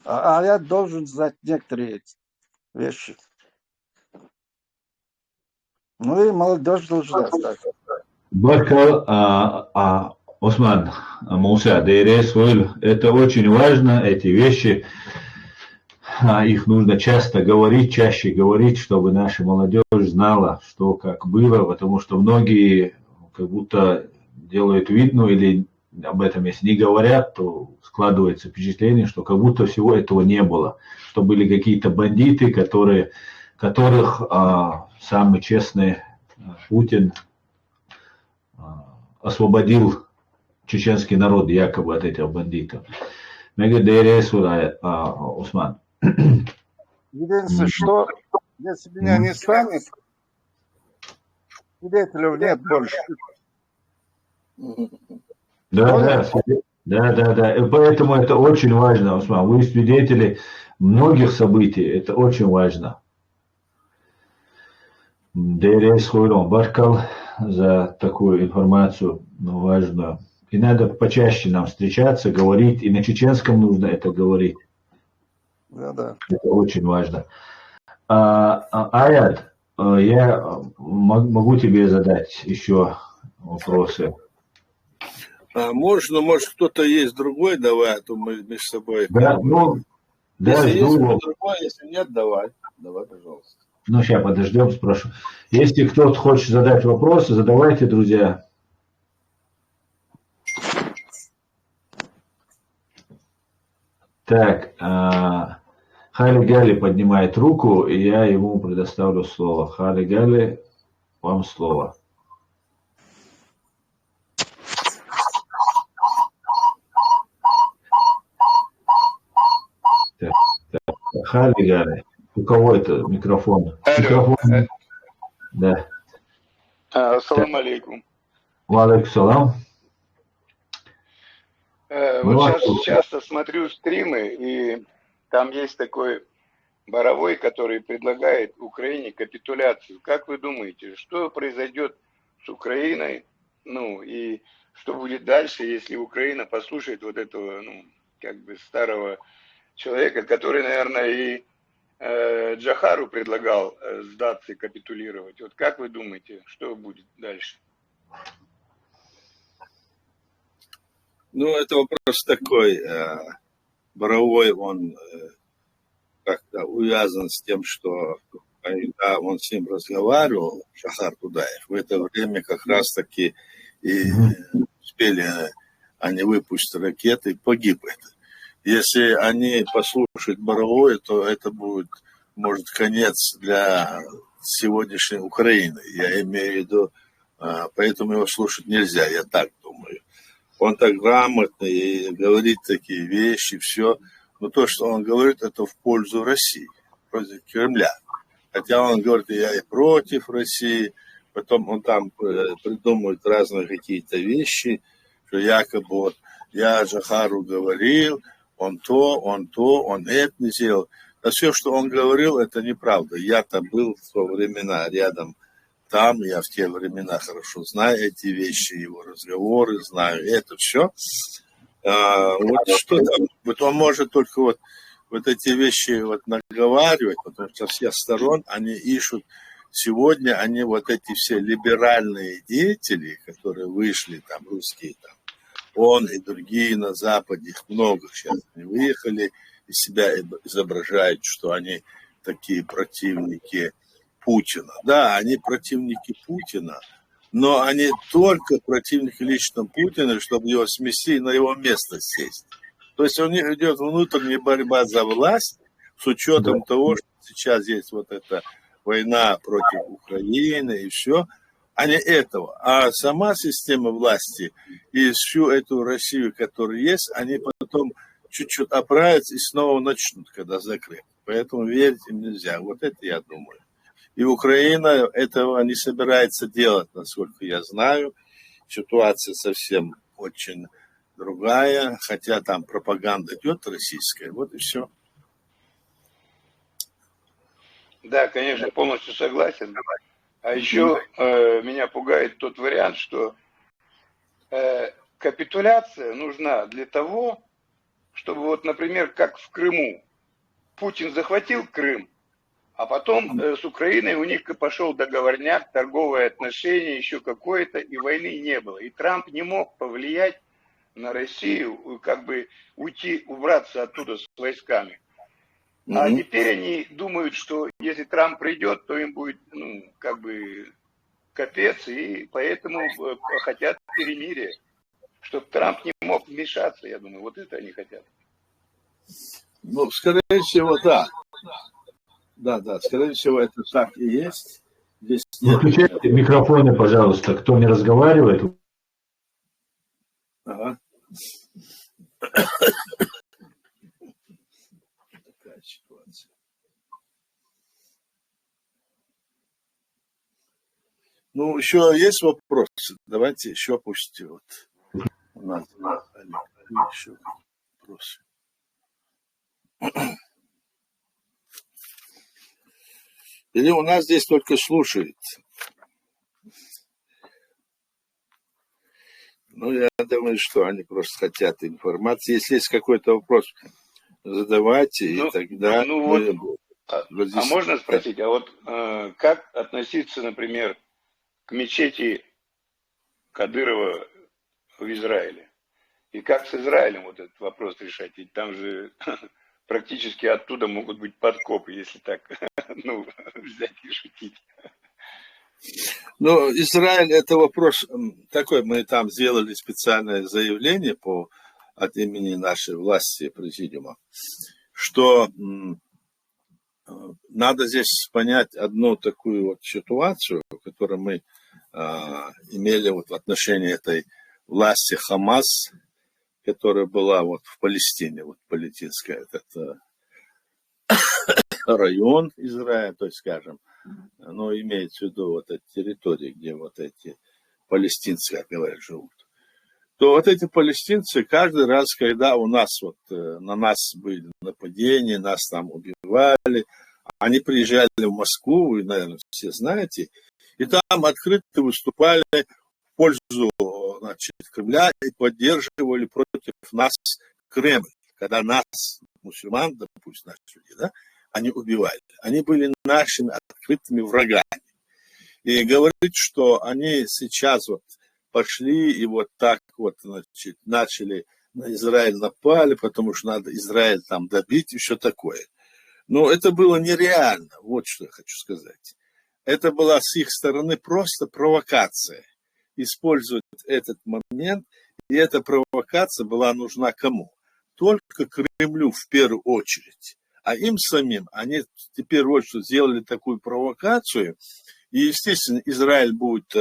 B: А я должен знать некоторые эти вещи. Ну и молодежь должна знать.
A: Баркал, Осман, Муса, Дейрес, это очень важно, эти вещи, их нужно часто говорить, чаще говорить, чтобы наша молодежь знала, что как было, потому что многие как будто делают вид, ну или об этом если не говорят, то складывается впечатление, что как будто всего этого не было, что были какие-то бандиты, которых самый честный Путин освободил чеченский народ якобы от этих бандитов. Осман.
B: Единственное, что если меня не станет, свидетелей нет больше.
A: Да. И поэтому это очень важно, Осман. Вы свидетели многих событий, это очень важно. Дейрес Хуйлон Баркал за такую информацию важную. И надо почаще нам встречаться, говорить. И на чеченском нужно это говорить.
B: Да.
A: Это очень важно. Аяд, я могу тебе задать еще вопросы.
C: Можно, может, кто-то есть другой, давай, а то мы между собой.
A: Да,
C: если есть кто-то другой, если нет, давай. Давай, пожалуйста.
A: Ну, сейчас подождем, спрошу. Если кто-то хочет задать вопросы, задавайте, друзья. Так, Хали Гали поднимает руку, и я ему предоставлю слово. Хали Гали, вам слово. Так. Хали Гали, у кого это микрофон? Микрофон. Да.
D: Ассаламу алейкум.
A: Валейкум салам.
D: Вот сейчас часто смотрю стримы, и там есть такой Боровой, который предлагает Украине капитуляцию. Как вы думаете, что произойдет с Украиной? Ну, и что будет дальше, если Украина послушает вот этого, ну, как бы старого человека, который, наверное, и Джохару предлагал сдаться и капитулировать. Вот как вы думаете, что будет дальше?
C: Ну, это вопрос такой. Боровой, он как-то увязан с тем, что когда он с ним разговаривал, Шахар Тудаев, в это время как раз-таки и успели они выпустить ракеты, погиб это. Если они послушают Боровой, то это будет, может, конец для сегодняшней Украины. Я имею в виду, поэтому его слушать нельзя, я так думаю. Он так грамотный и говорит такие вещи, все. Но то, что он говорит, это в пользу России, против Кремля. Хотя он говорит, я и против России. Потом он там придумывает разные какие-то вещи, что якобы вот я Джохару говорил, он это не сделал. все, что он говорил, это неправда. Я-то был в то времена рядом там, я в те времена хорошо знаю эти вещи, его разговоры, знаю это все. Вот что там, вот он может только вот эти вещи вот наговаривать, потому что со всех сторон они ищут. Сегодня они вот эти все либеральные деятели, которые вышли, там русские, там, он и другие на Западе, их много сейчас, они выехали, и себя изображают, что они такие противники Путина. Да, они противники Путина, но они только противники лично Путина, чтобы его смести и на его место сесть. То есть у них идет внутренняя борьба за власть с учетом того, что сейчас есть вот эта война против Украины и все, а не этого. А сама система власти и всю эту Россию, которая есть, они потом чуть-чуть оправятся и снова начнут, когда закрыт. Поэтому верить им нельзя. Вот это я думаю. И Украина этого не собирается делать, насколько я знаю. Ситуация совсем очень другая, хотя там пропаганда идет российская. Вот и все.
D: Да, конечно, полностью согласен. А еще меня пугает тот вариант, что капитуляция нужна для того, чтобы вот, например, как в Крыму, Путин захватил Крым, а потом с Украиной у них пошел договорняк, торговые отношения, еще какое-то, и войны не было. И Трамп не мог повлиять на Россию, как бы уйти, убраться оттуда с войсками. А теперь они думают, что если Трамп придет, то им будет, ну, как бы капец, и поэтому хотят перемирия, чтобы Трамп не мог вмешаться, я думаю, вот это они хотят.
C: Ну, скорее всего, да. Да, скорее всего, это так и есть. Здесь
A: Выключайте микрофоны, пожалуйста, кто не разговаривает.
C: Ага. Такая ситуация. Ну, еще есть вопросы? Давайте еще пусть вот у нас еще вопросы. Или у нас здесь только слушают? Ну, я думаю, что они просто хотят информации. Если есть какой-то вопрос, задавайте, и тогда...
D: А можно спросить, а вот как относиться, например, к мечети Кадырова в Израиле? И как с Израилем вот этот вопрос решать? Ведь там же практически оттуда могут быть подкопы, если так, ну, взять и шутить.
C: Ну, Израиль, это вопрос такой, мы там сделали специальное заявление от имени нашей власти, президиума, что надо здесь понять одну такую вот ситуацию, которую мы имели вот в отношении этой власти Хамас, которая была вот в Палестине, вот палестинская, этот район Израиля, то есть, скажем, но имеется в виду вот эти территории, где вот эти палестинцы, как говорят, живут, то вот эти палестинцы каждый раз, когда у нас вот на нас были нападения, нас там убивали, они приезжали в Москву, вы, наверное, все знаете, и там открыто выступали в пользу, значит, Кремля и поддерживали против нас Кремль, когда нас, мусульман, допустим, наши люди, да, они убивали. Они были нашими открытыми врагами. И говорить, что они сейчас вот пошли и вот так вот, значит, начали на Израиль напали, потому что надо Израиль там добить и все такое. Но это было нереально, вот что я хочу сказать. Это была с их стороны просто провокация. Использовать этот момент, и эта провокация была нужна кому? Только Кремлю в первую очередь. А им самим, они теперь вот что сделали такую провокацию, и, естественно, Израиль будет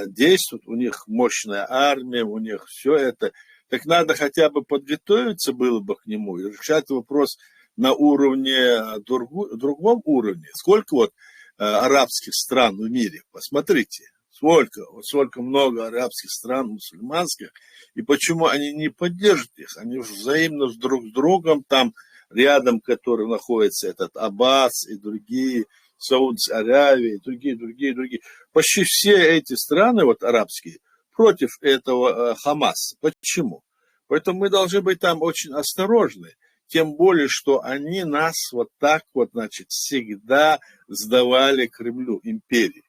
C: действовать, у них мощная армия, у них все это. Так надо хотя бы подготовиться было бы к нему и решать вопрос на уровне, другом уровне. Сколько вот арабских стран в мире, посмотрите, сколько много арабских стран мусульманских, и почему они не поддержат их, они взаимно друг с другом там рядом которых находится этот Аббас и другие, Саудовская Аравия, и другие. Почти все эти страны, вот арабские, против этого Хамаса. Почему? Поэтому мы должны быть там очень осторожны. Тем более, что они нас вот так вот, значит, всегда сдавали Кремлю, империи.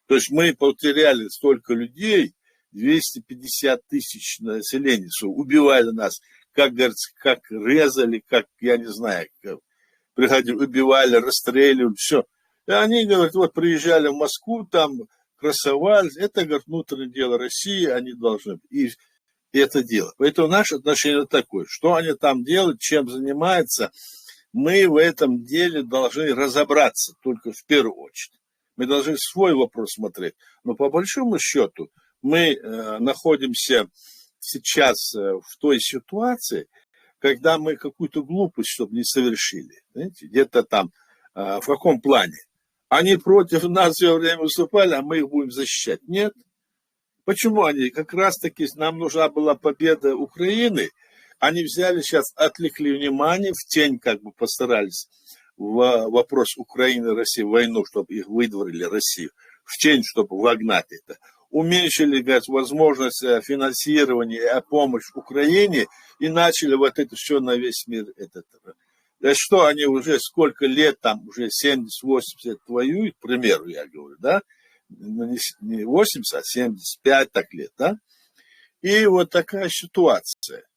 C: То есть мы потеряли столько людей, 250 тысяч населения, убивали нас, как, говорится, как резали, как, я не знаю, как приходили, убивали, расстреливали, все. И они, говорят, вот приезжали в Москву, там красовались, это, говорят, внутреннее дело России, они должны и это делать. Поэтому наше отношение такое, что они там делают, чем занимаются, мы в этом деле должны разобраться только в первую очередь. Мы должны свой вопрос смотреть. Но по большому счету мы находимся сейчас в той ситуации, когда мы какую-то глупость, чтобы не совершили. Знаете, где-то там, в каком плане? Они против нас все время выступали, а мы их будем защищать. Нет. Почему они? Как раз таки нам нужна была победа Украины. Они взяли сейчас, отвлекли внимание, в тень как бы постарались в вопрос Украины и России, войну, чтобы их выдворили, Россию, в тень, чтобы вогнать это. Уменьшили, говорят, возможность финансирования и помощи Украине и начали вот это все на весь мир. Да что они уже сколько лет, там уже 70-80 лет воюют, к примеру, я говорю, да? Не 80, а 75 так лет, да? И вот такая ситуация.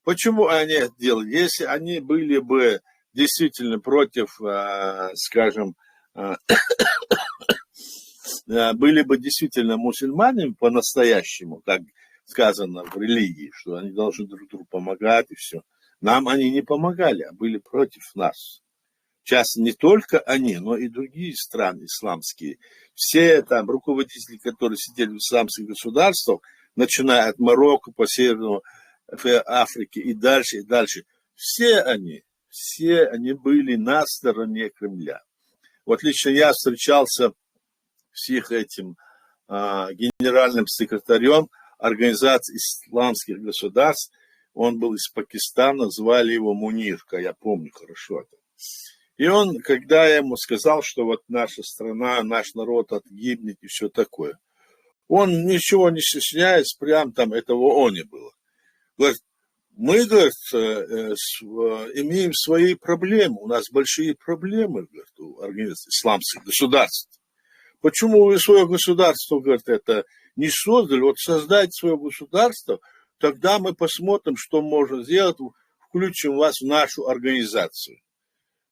C: Почему они это делали? Если они были бы действительно против, скажем, были бы действительно мусульманами по-настоящему, как сказано в религии, что они должны друг другу помогать и все. Нам они не помогали, а были против нас. Сейчас не только они, но и другие страны исламские. Все там руководители, которые сидели в исламских государствах, начиная от Марокко по Северной Африке и дальше, все они были на стороне Кремля. Вот лично я встречался с их этим генеральным секретарем Организации исламских государств. Он был из Пакистана, звали его Мунирка, я помню хорошо это. И он, когда я ему сказал, что вот наша страна, наш народ отгибнет и все такое, он ничего не стесняясь, прям там этого он не было. Говорит, мы, говорит, имеем свои проблемы, у нас большие проблемы, говорит, у организации исламских государств. Почему вы свое государство, говорит, это не создали? Вот создать свое государство, тогда мы посмотрим, что можно сделать, включим вас в нашу организацию.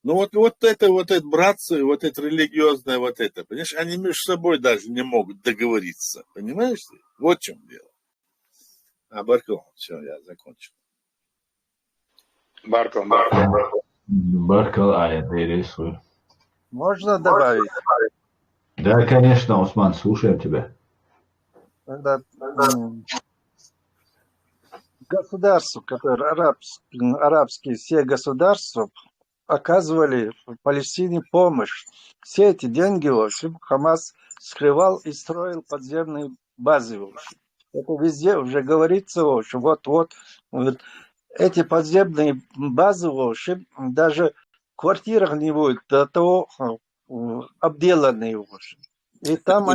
C: Ну вот это братство, вот это религиозное, вот это, понимаешь, они между собой даже не могут договориться, понимаешь? Вот в чем дело. Баркал, все, я закончил.
D: Баркал,
A: я перерисую.
B: Можно добавить?
A: Да, конечно, Усман, слушаем тебя.
B: Когда государства, которые арабские все государства оказывали в Палестине помощь. Все эти деньги, в общем, Хамас скрывал и строил подземные базы, в общем. Это везде уже говорится, в общем, вот эти подземные базы, в общем, даже в квартирах не будет до того обделанные, в общем. И там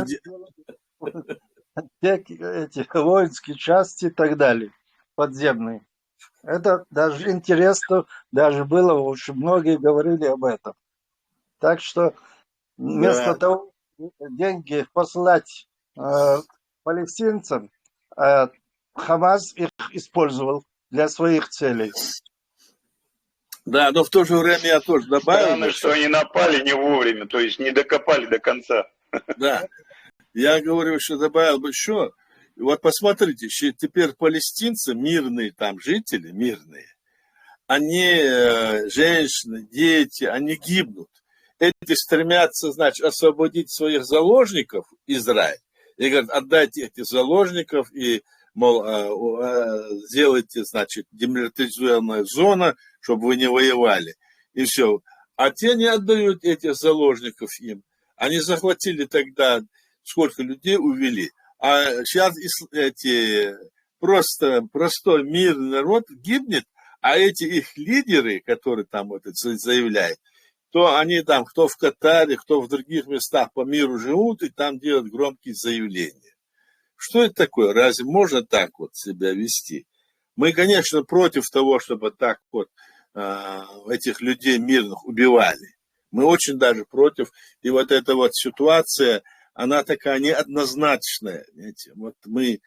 B: эти воинские части и так далее, подземные. Это даже интересно, даже было, в общем, многие говорили об этом. Так что вместо того, деньги посылать палестинцам, Хамас их использовал для своих целей.
C: Да, но в то же время я тоже добавил...
D: Странно, что они напали не вовремя, то есть не докопали до конца.
C: Да, я говорю, что добавил бы еще... Вот посмотрите, теперь палестинцы, мирные там жители, мирные, они, женщины, дети, они гибнут. Эти стремятся, значит, освободить своих заложников, Израиль, и говорят, отдайте этих заложников и, мол, сделайте, значит, демилитаризованную зону, чтобы вы не воевали. И все. А те не отдают этих заложников им. Они захватили тогда, сколько людей увели. А сейчас простой мирный народ гибнет, А эти их лидеры, которые там вот это заявляют, то они там, кто в Катаре, кто в других местах по миру живут, и там делают громкие заявления. Что это такое? Разве можно так вот себя вести? Мы, конечно, против того, чтобы так вот этих людей мирных убивали. Мы очень даже против. И вот эта вот ситуация, она такая неоднозначная. Знаете? Вот мы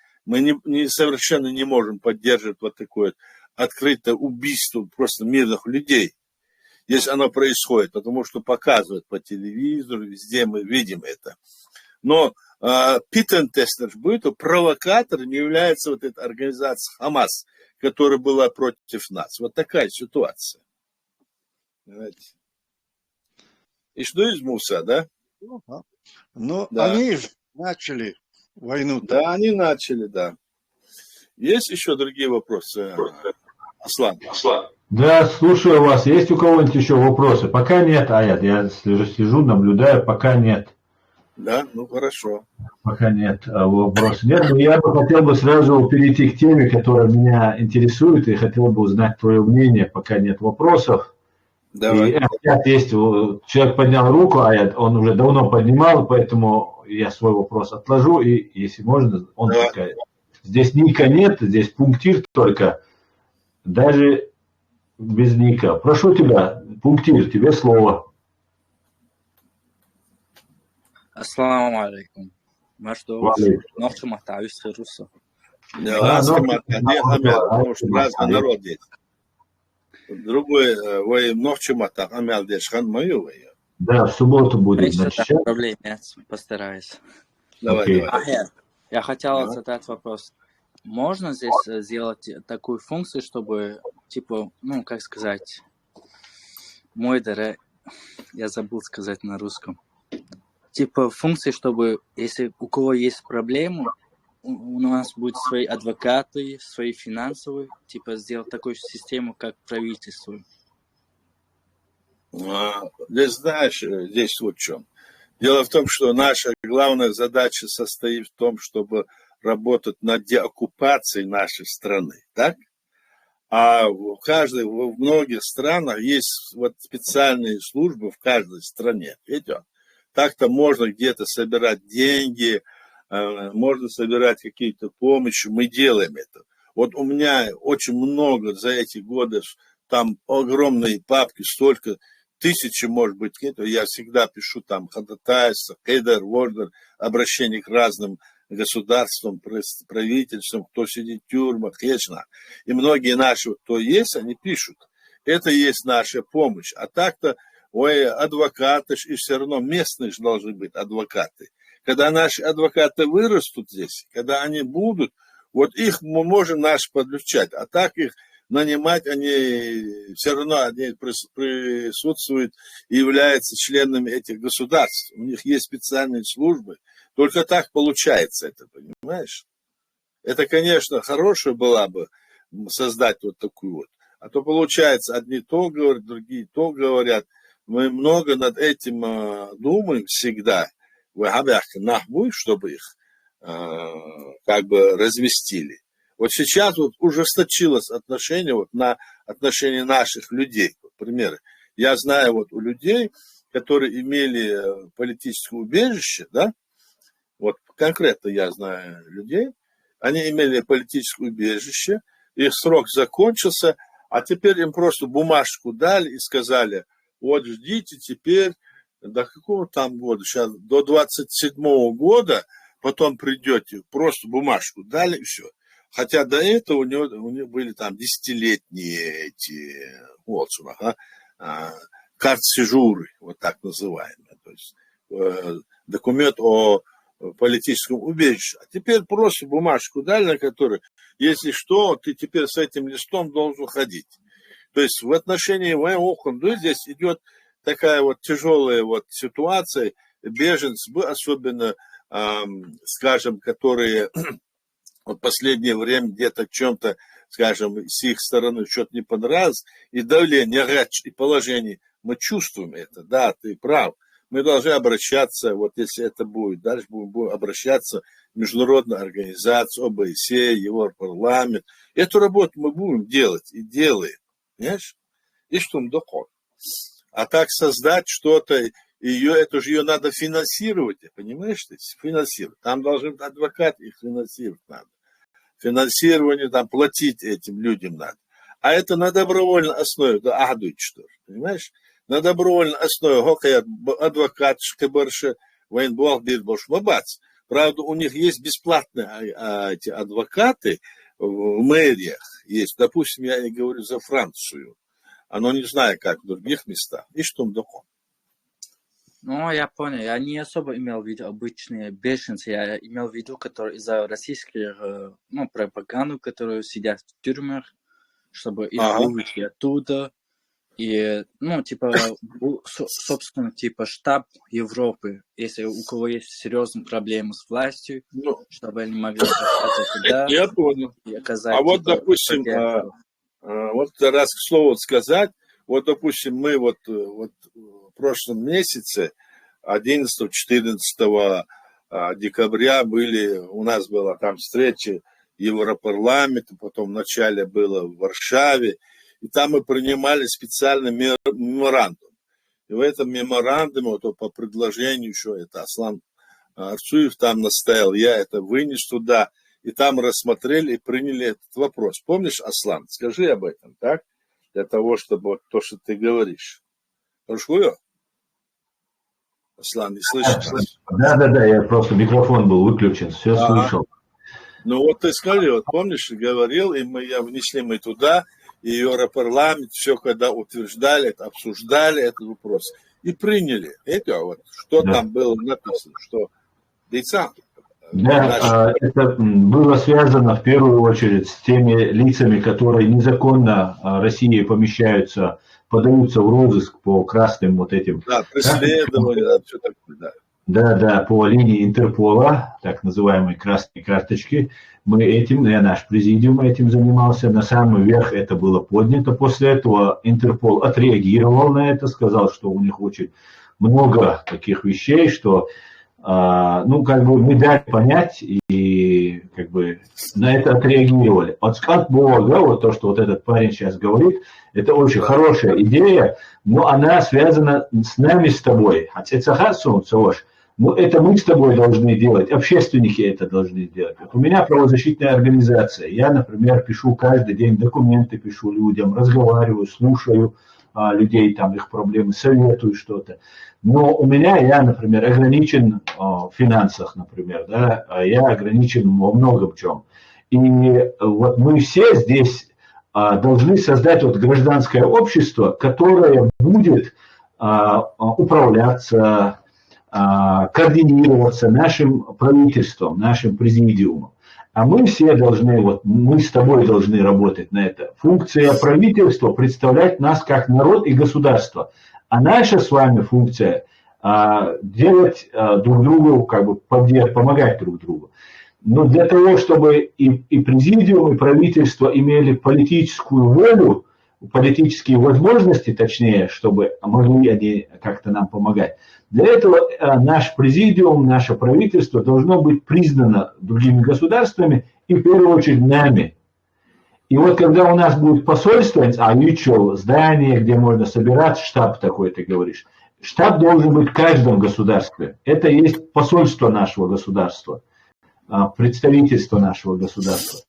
C: совершенно не можем поддерживать вот такое вот открытое убийство просто мирных людей, если оно происходит, потому что показывают по телевизору, везде мы видим это. Но Питтен-Тестер будет, провокатором является вот эта организация Хамас, которая была против нас. Вот такая ситуация. Понимаете? И что из Муса, да?
B: Ну,
C: Да.
B: они же начали войну-то.
C: Да, они начали, да. Есть еще другие вопросы, Аслан?
A: Да, слушаю вас. Есть у кого-нибудь еще вопросы? Пока нет, Аят. Я слежу, наблюдаю, пока нет.
C: Да, ну хорошо.
A: Пока нет вопросов. Нет, но я бы хотел бы сразу перейти к теме, которая меня интересует, и хотел бы узнать твое мнение, пока нет вопросов.
C: Давай.
A: И есть, человек поднял руку, Аят, он уже давно поднимал, поэтому я свой вопрос отложу, и если можно, он пока... Здесь ника нет, здесь пунктир только, даже без ника. Прошу тебя, пунктир, тебе слово.
E: Ассаламу алейкум. Может, ночью мотаюсь, руссо.
C: Потому что разный народ есть. Другой, вы ночью матах, амял дешхан мою.
A: Да, в субботу будет, значит.
E: Проблем нет, постараюсь.
C: Давай.
E: Я хотел задать вопрос. Можно здесь сделать такую функцию, чтобы, типа, ну, как сказать, я забыл сказать на русском. Типа функции, чтобы, если у кого есть проблемы, у нас будут свои адвокаты, свои финансовые, типа сделать такую систему, как правительство.
C: Здесь, знаешь, здесь вот в чем. Дело в том, что наша главная задача состоит в том, чтобы работать над деоккупацией нашей страны, так? А во многих странах есть вот специальные службы в каждой стране. Видите? Так-то можно где-то собирать деньги, можно собирать какие-то помощи, мы делаем это. Вот у меня очень много за эти годы, там огромные папки, столько, тысячи, может быть, я всегда пишу там ходатайство, кедер, вордер, обращение к разным государствам, правительствам, кто сидит в тюрьмах, вечно. И многие наши, кто есть, они пишут. Это есть наша помощь. А так-то, адвокаты, и все равно местные же должны быть адвокаты. Когда наши адвокаты вырастут здесь, когда они будут, вот их мы можем наши подключать. А так их нанимать, они все равно они присутствуют и являются членами этих государств. У них есть специальные службы. Только так получается это, понимаешь? Это, конечно, хорошая была бы создать вот такую вот. А то получается, одни то говорят, другие то говорят. Мы много над этим думаем всегда, чтобы их как бы развестили. Вот сейчас вот ужесточилось отношение вот на отношение наших людей. Вот примеры. Я знаю вот у людей, которые имели политическое убежище, да, вот конкретно я знаю людей, они имели политическое убежище, их срок закончился, а теперь им просто бумажку дали и сказали, вот ждите теперь до какого там года, сейчас до 27-го года, потом придете, просто бумажку дали и все. Хотя до этого у него были там десятилетние эти картсижуры, вот так называемые. То есть документ о политическом убежище. А теперь просто бумажку дали, на которой, если что, ты теперь с этим листом должен ходить. То есть в отношении Вайоханду здесь идет такая вот тяжелая вот ситуация. Беженцы, особенно, скажем, которые в последнее время где-то в чем-то, скажем, с их стороны что-то не понравилось, и давление, и положение, мы чувствуем это, да, ты прав. Мы должны обращаться, вот если это будет, дальше будем обращаться в международную организацию, ОБСЕ, Европарламент. Эту работу мы будем делать и делаем. Понимаешь? И что он доход. А так создать что-то, это же ее надо финансировать, понимаешь? Финансировать. Там должны быть адвокаты, их финансировать надо. Финансирование там платить этим людям надо. А это на добровольной основе, да, ахдует что, понимаешь? На добровольной основе, адвокат, шкабарши, военбол, бирбош, мабац. Правда, у них есть бесплатные эти адвокаты в мэриях. Есть, допустим, я не говорю за Францию. Оно не знаю, как в других местах. И что он доход.
E: Ну, я понял. Я не особо имел в виду обычные беженцы. Я имел в виду, которые из-за российских, пропаганды, которые сидят в тюрьмах, чтобы их вывести оттуда. И, собственно, штаб Европы, если у кого есть серьезные проблемы с властью, чтобы они могли обращаться туда.
C: Я понял.
E: И оказать,
C: а вот, допустим, вот раз к слову сказать, вот, допустим, мы вот в прошлом месяце, 11-14 декабря у нас была там встреча Европарламента, потом в начале было в Варшаве, и там мы принимали специальный меморандум. И в этом меморандуме, вот по предложению еще, это Аслан Арцуев там настоял, я это вынес туда, и там рассмотрели и приняли этот вопрос. Помнишь, Аслан? Скажи об этом, так? Для того, чтобы вот то, что ты говоришь. Хорошо? Аслан, не слышишь?
A: Да, я просто микрофон был выключен, все слышал.
C: Ну вот ты скажи, вот помнишь, говорил, и внесли мы туда, и Европарламент, все когда утверждали, обсуждали этот вопрос, и приняли. Это вот, что там было написано, что лица.
A: Да, это было связано в первую очередь с теми лицами, которые незаконно Россией помещаются, подаются в розыск по красным вот этим.
C: Да, преследование, все такое, да.
A: Да, по линии Интерпола, так называемой красной карточки. Наш президиум этим занимался. На самый верх это было поднято. После этого Интерпол отреагировал на это, сказал, что у них очень много таких вещей, что мы дали понять и на это отреагировали. От Бога, вот то, что вот этот парень сейчас говорит, это очень хорошая идея, но она связана с нами, с тобой. Это мы с тобой должны делать, общественники это должны делать. Вот у меня правозащитная организация. Я, например, пишу каждый день документы, пишу людям, разговариваю, слушаю людей, там их проблемы, советую что-то. Но я, например, ограничен в финансах, например, да, я ограничен во многом чем. И вот мы все здесь должны создать вот гражданское общество, которое будет управляться, координироваться нашим правительством, нашим президиумом. А мы все должны, мы с тобой должны работать на это. Функция правительства – представлять нас как народ и государство. А наша с вами функция делать друг другу, помогать друг другу. Но для того, чтобы и президиум, и правительство имели политическую волю, политические возможности, точнее, чтобы могли они как-то нам помогать, для этого наш президиум, наше правительство должно быть признано другими государствами и в первую очередь нами. И вот когда у нас будет посольство, здание, где можно собирать, штаб такой, ты говоришь, штаб должен быть в каждом государстве. Это есть посольство нашего государства, представительство нашего государства.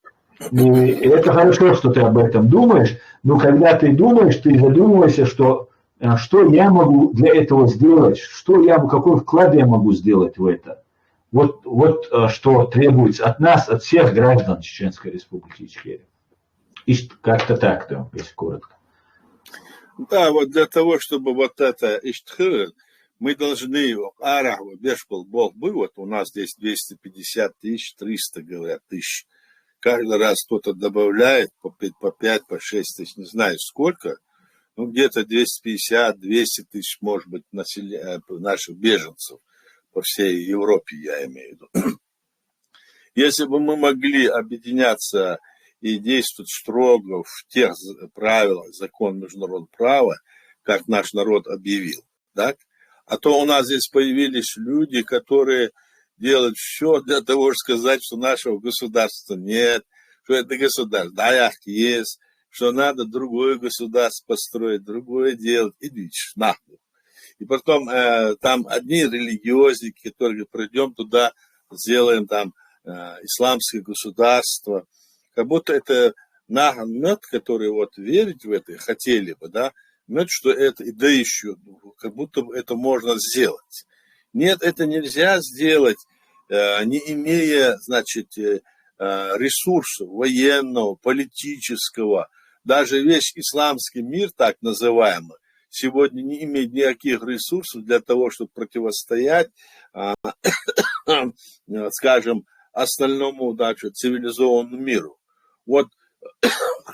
A: И это хорошо, что ты об этом думаешь, но когда ты думаешь, ты задумываешься, что я могу для этого сделать, какой вклад я могу сделать в это. Вот что требуется от нас, от всех граждан Чеченской Республики Ичкерия. И как-то так, если коротко.
C: Да, вот для того, чтобы вот это мы должны, у нас здесь 250 тысяч, 300, говорят, тысяч. Каждый раз кто-то добавляет по 5, по 6 тысяч, не знаю сколько, где-то 250-200 тысяч, может быть, наших беженцев по всей Европе, я имею в виду. Если бы мы могли объединяться и действовать строго в тех правилах, закон международного права, как наш народ объявил, так? А то у нас здесь появились люди, которые делают все для того, чтобы сказать, что нашего государства нет, что это государство, есть, что надо другое государство построить, другое делать, идите нахуй. И потом там одни религиозники, которые придем туда, сделаем там исламское государство, как будто это мед, который вот верить в это хотели бы, да, мед, что это, да еще, как будто это можно сделать. Нет, это нельзя сделать, не имея, значит, ресурсов военного, политического. Даже весь исламский мир, так называемый, сегодня не имеет никаких ресурсов для того, чтобы противостоять, скажем, остальному, значит, цивилизованному миру. Вот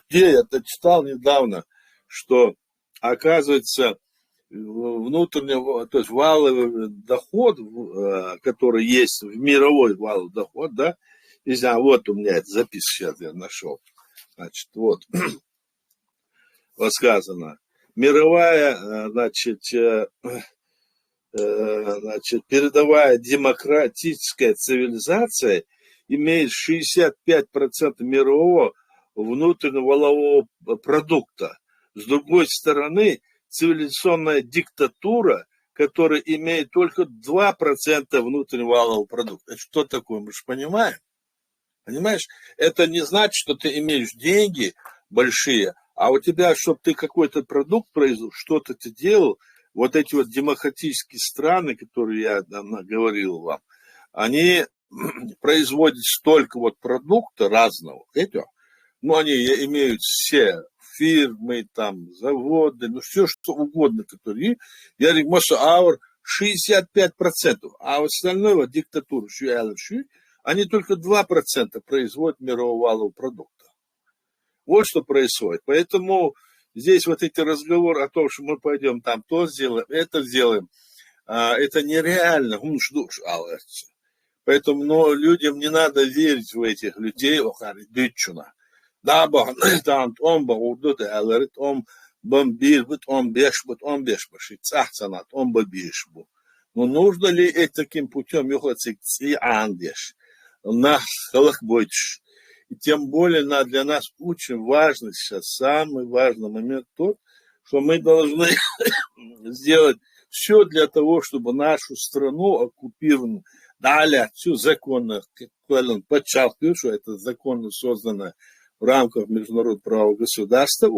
C: где я читал недавно, что, оказывается, внутренний, то есть валовый доход, который есть в мировой валовый доход, да, не знаю, вот у меня это запись сейчас я нашел, значит, вот сказано, мировая, значит, передовая демократическая цивилизация имеет 65% мирового внутреннего валового продукта. С другой стороны, цивилизационная диктатура, которая имеет только 2% внутреннего валового продукта. Это что такое, мы же понимаем? Понимаешь? Это не значит, что ты имеешь деньги большие, а у тебя, чтобы ты какой-то продукт произвел, что-то ты делал, вот эти вот демократические страны, которые я говорил вам, они производят столько вот продукта разного, видите? Ну, они имеют все фирмы, там, заводы, ну, все, что угодно, которые, я говорю, Масаур 65%, а остальное, вот, диктатура, они только 2% производят мирового валового продукта. Вот что происходит. Поэтому здесь вот эти разговоры о том, что мы пойдем там то сделаем, это нереально. Поэтому людям не надо верить в этих людей. Но нужно ли таким путем ехать на халахбойш? И тем более для нас очень важно сейчас, самый важный момент тот, что мы должны сделать все для того, чтобы нашу страну оккупированную, далее все законно, подчеркиваю, что это законно создано в рамках международного права государства,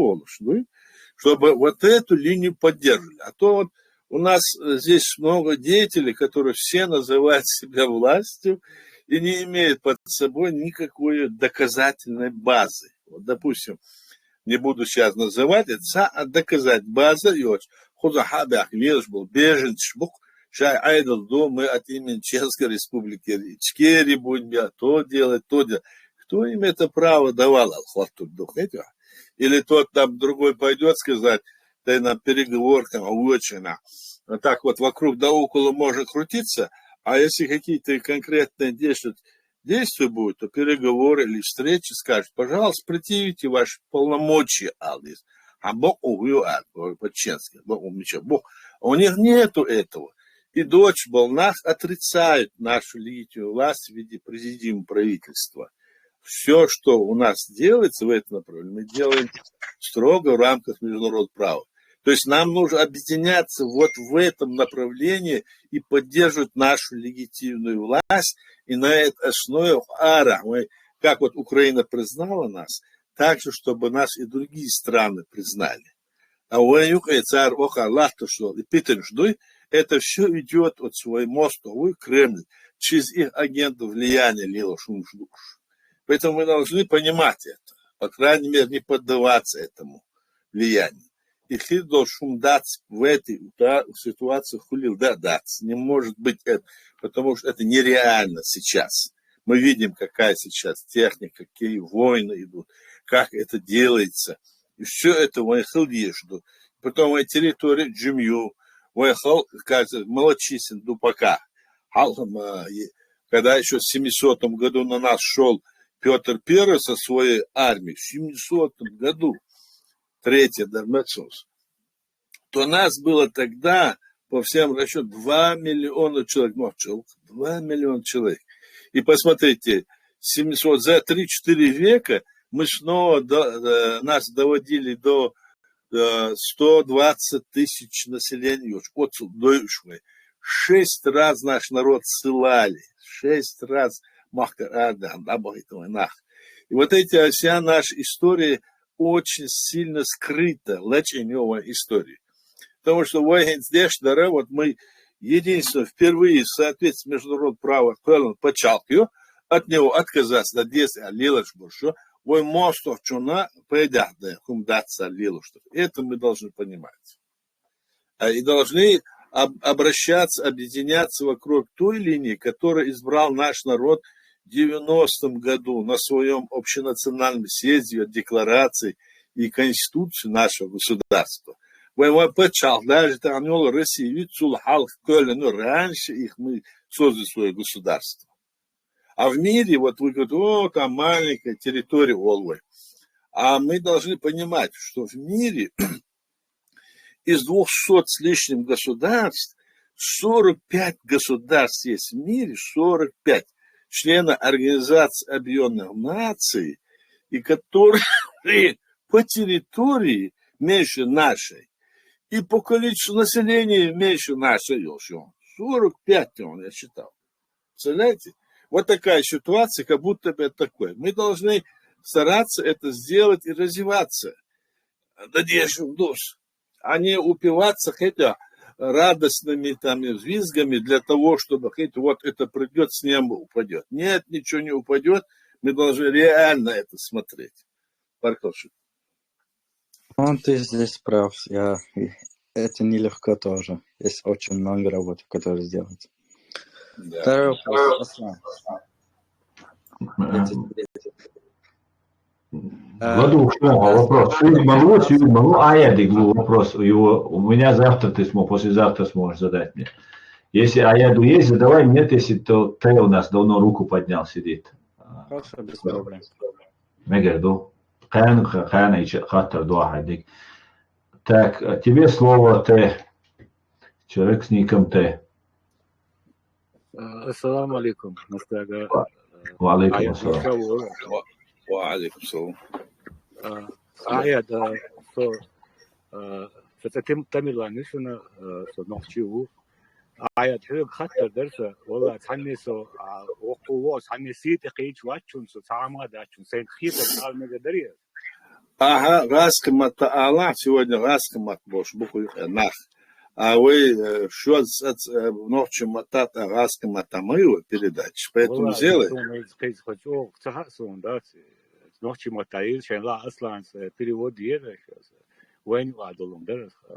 C: чтобы вот эту линию поддерживали. А то вот у нас здесь много деятелей, которые все называют себя властью, и не имеет под собой никакой доказательной базы. Вот, допустим, не буду сейчас называть это, а доказать база, и вот, Худахабях Леш был беженец, Шай Айдл мы от имени Чешской Республики Ичкерии будем то делать, то делать. Кто им это право давал? Или тот там другой пойдет сказать, ты на переговорках, вот так вот вокруг да около можно крутиться, а если какие-то конкретные действия будут, то переговоры или встречи скажут, пожалуйста, предъявите ваши полномочия, Алдис. А Бог увел по-честски. У них нету этого. И дочь Болнах отрицает нашу легитимную власть в виде президиума правительства. Все, что у нас делается в этом направлении, мы делаем строго в рамках международного права. То есть нам нужно объединяться вот в этом направлении и поддерживать нашу легитимную власть. И на этой основе как вот Украина признала нас, так же, чтобы нас и другие страны признали. А это все идет от своего моста в Кремль через их агентов влияния Лила Шумшдуш. Поэтому мы должны понимать это, по крайней мере, не поддаваться этому влиянию. И ты должен дать в этой ситуации хулил, дать. Не может быть это, потому что это нереально сейчас. Мы видим, какая сейчас техника, какие войны идут, как это делается. И все это выехал ежду. Потом на территории Джимью выехал, кажется, малочисленный Дупака. Когда еще в 700 году на нас шел Петр I со своей армией, в 700 году, третья Дармецус, то нас было тогда, по всем расчетам, 2 миллиона человек. 2 миллиона человек. И посмотрите, 700, за 3-4 века мы снова нас доводили до 120 тысяч населения. От 6 раз наш народ ссылали. 6 раз. И вот вся наша история очень сильно скрыта. Леченевая история. Потому что вот мы единственное, впервые в соответствии с международным правом подчеркиваю, от него отказаться до действия лилаш буршу, вы мостов чуна пойдят, да, даться лилуш. Это мы должны понимать. И должны обращаться, объединяться вокруг той линии, которую избрал наш народ в 90-м году на своем общенациональном съезде, декларации и конституции нашего государства. Даже России, раньше их мы создали свое государство. А в мире, вот вы говорите, там маленькая территория Олвы. А мы должны понимать, что в мире из 200 с лишним государств 45 государств есть в мире, 45 членов Организации Объединенных Наций, и которые по территории меньше нашей, и по количеству населения меньше нашей. 45 я считал. Представляете? Вот такая ситуация, как будто бы это такое. Мы должны стараться это сделать и развиваться. Надежду душ. А не упиваться хотя радостными там визгами для того, чтобы вот это придет, с неба упадет. Нет, ничего не упадет. Мы должны реально это смотреть. Паркоши.
E: Ты здесь прав. Это нелегко тоже. Есть очень много работы, которую сделать.
C: Да.
E: Второй вопрос. Аслан.
A: Владу, вопрос. Могу, я диглу вопрос. Его, у меня завтра ты сможешь, послезавтра сможешь задать мне. Если Аяду есть, задавай. Нет, если то ты у нас давно руку поднял, сидит.
E: Хорошо, без проблем.
A: Мегерду. Хана и хаттер дуахадик. Так, тебе слово, ты. Человек с ником ты.
F: Ассаламу алейкум. Настага.
A: Ва алейкум ассалам.
C: وعليكم السلام.
F: Аяд, تميلانيشنا نوخشيو. Аяд حق خطر درسه والله تحنسو وقوة تحنسيت قيش واتشون سو تعامل داتشون سين خيطة على المقدرية.
C: Ага, раскомата Аллах сегодня раскомат бош буквы нах. А вы что ночью мотат раскомата мою передачи, поэтому сделай.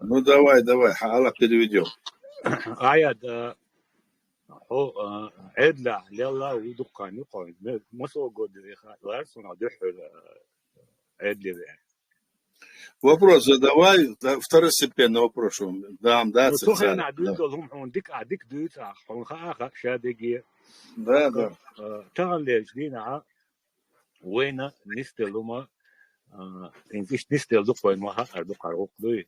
C: Ну давай, Аллах переведем.
F: Аяд عدلة لله ودقان يقعد ما سوى قد لارسون عدحل عدلة.
C: Вопрос задавай, второстепенный вопрос. Да,
F: توخي أنا عدود لهم حون ديك دوت حون خاخ شادقية.
C: Да.
F: تغن ليش دينا وين نستلوما إنفيش نستل دقوين ما هأر دقار وقدوي.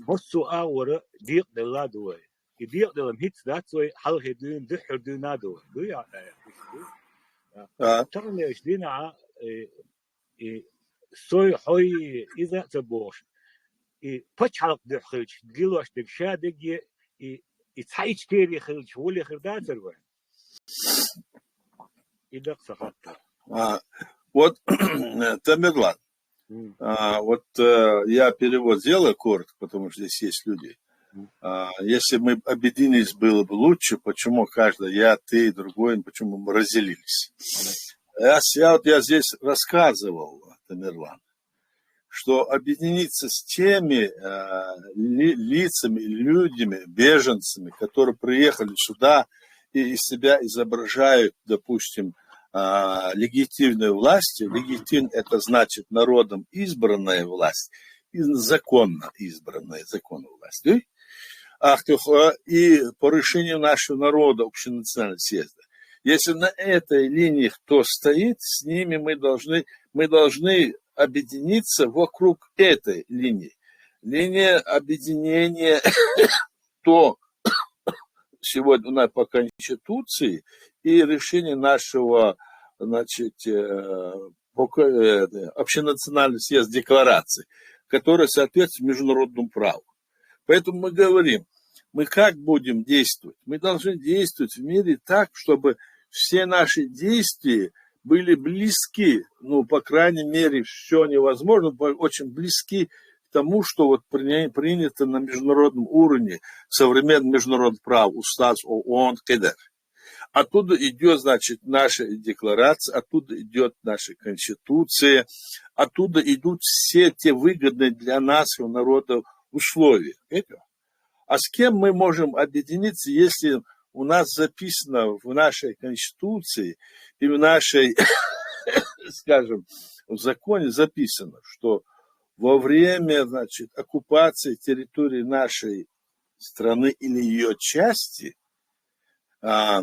F: بصو أورا ديق دلا دوي. يديق دلهم هيتس دات سوي حل هدون دحر دونادو. دوي تغن ليش دينا سوي حوي إذا تبوش بتش حلق دخلش دلوش دكشادق يتحيش كيري خلش ولي خردات الوين إذا سخطت.
C: Вот, Тамерлан, вот я перевод сделаю коротко, потому что здесь есть люди. Если мы объединились, было бы лучше. Почему каждый, я, ты, другой, почему мы разделились? Я здесь рассказывал, Тамерлан, что объединиться с теми лицами, людьми, беженцами, которые приехали сюда и из себя изображают, допустим, легитимную власть. Легитимно это значит народом избранная власть, и законно избранная законная власть. И по решению нашего народа общенационального съезда. Если на этой линии кто стоит, с ними мы должны объединиться вокруг этой линии. Линия объединения то сегодня у нас по Конституции и решение нашего, общенациональный съезд деклараций, которая соответствует международному праву. Поэтому мы говорим, мы как будем действовать? Мы должны действовать в мире так, чтобы все наши действия были близки, ну, по крайней мере, все невозможно, очень близки к тому, что вот принято на международном уровне, современное международное право, устав ООН, КДР. Оттуда идет, значит, наша декларация, оттуда идет наша конституция, оттуда идут все те выгодные для нашего народа условия. А с кем мы можем объединиться, если у нас записано в нашей конституции и в нашей, скажем, в законе записано, что во время, значит, оккупации территории нашей страны или ее части, та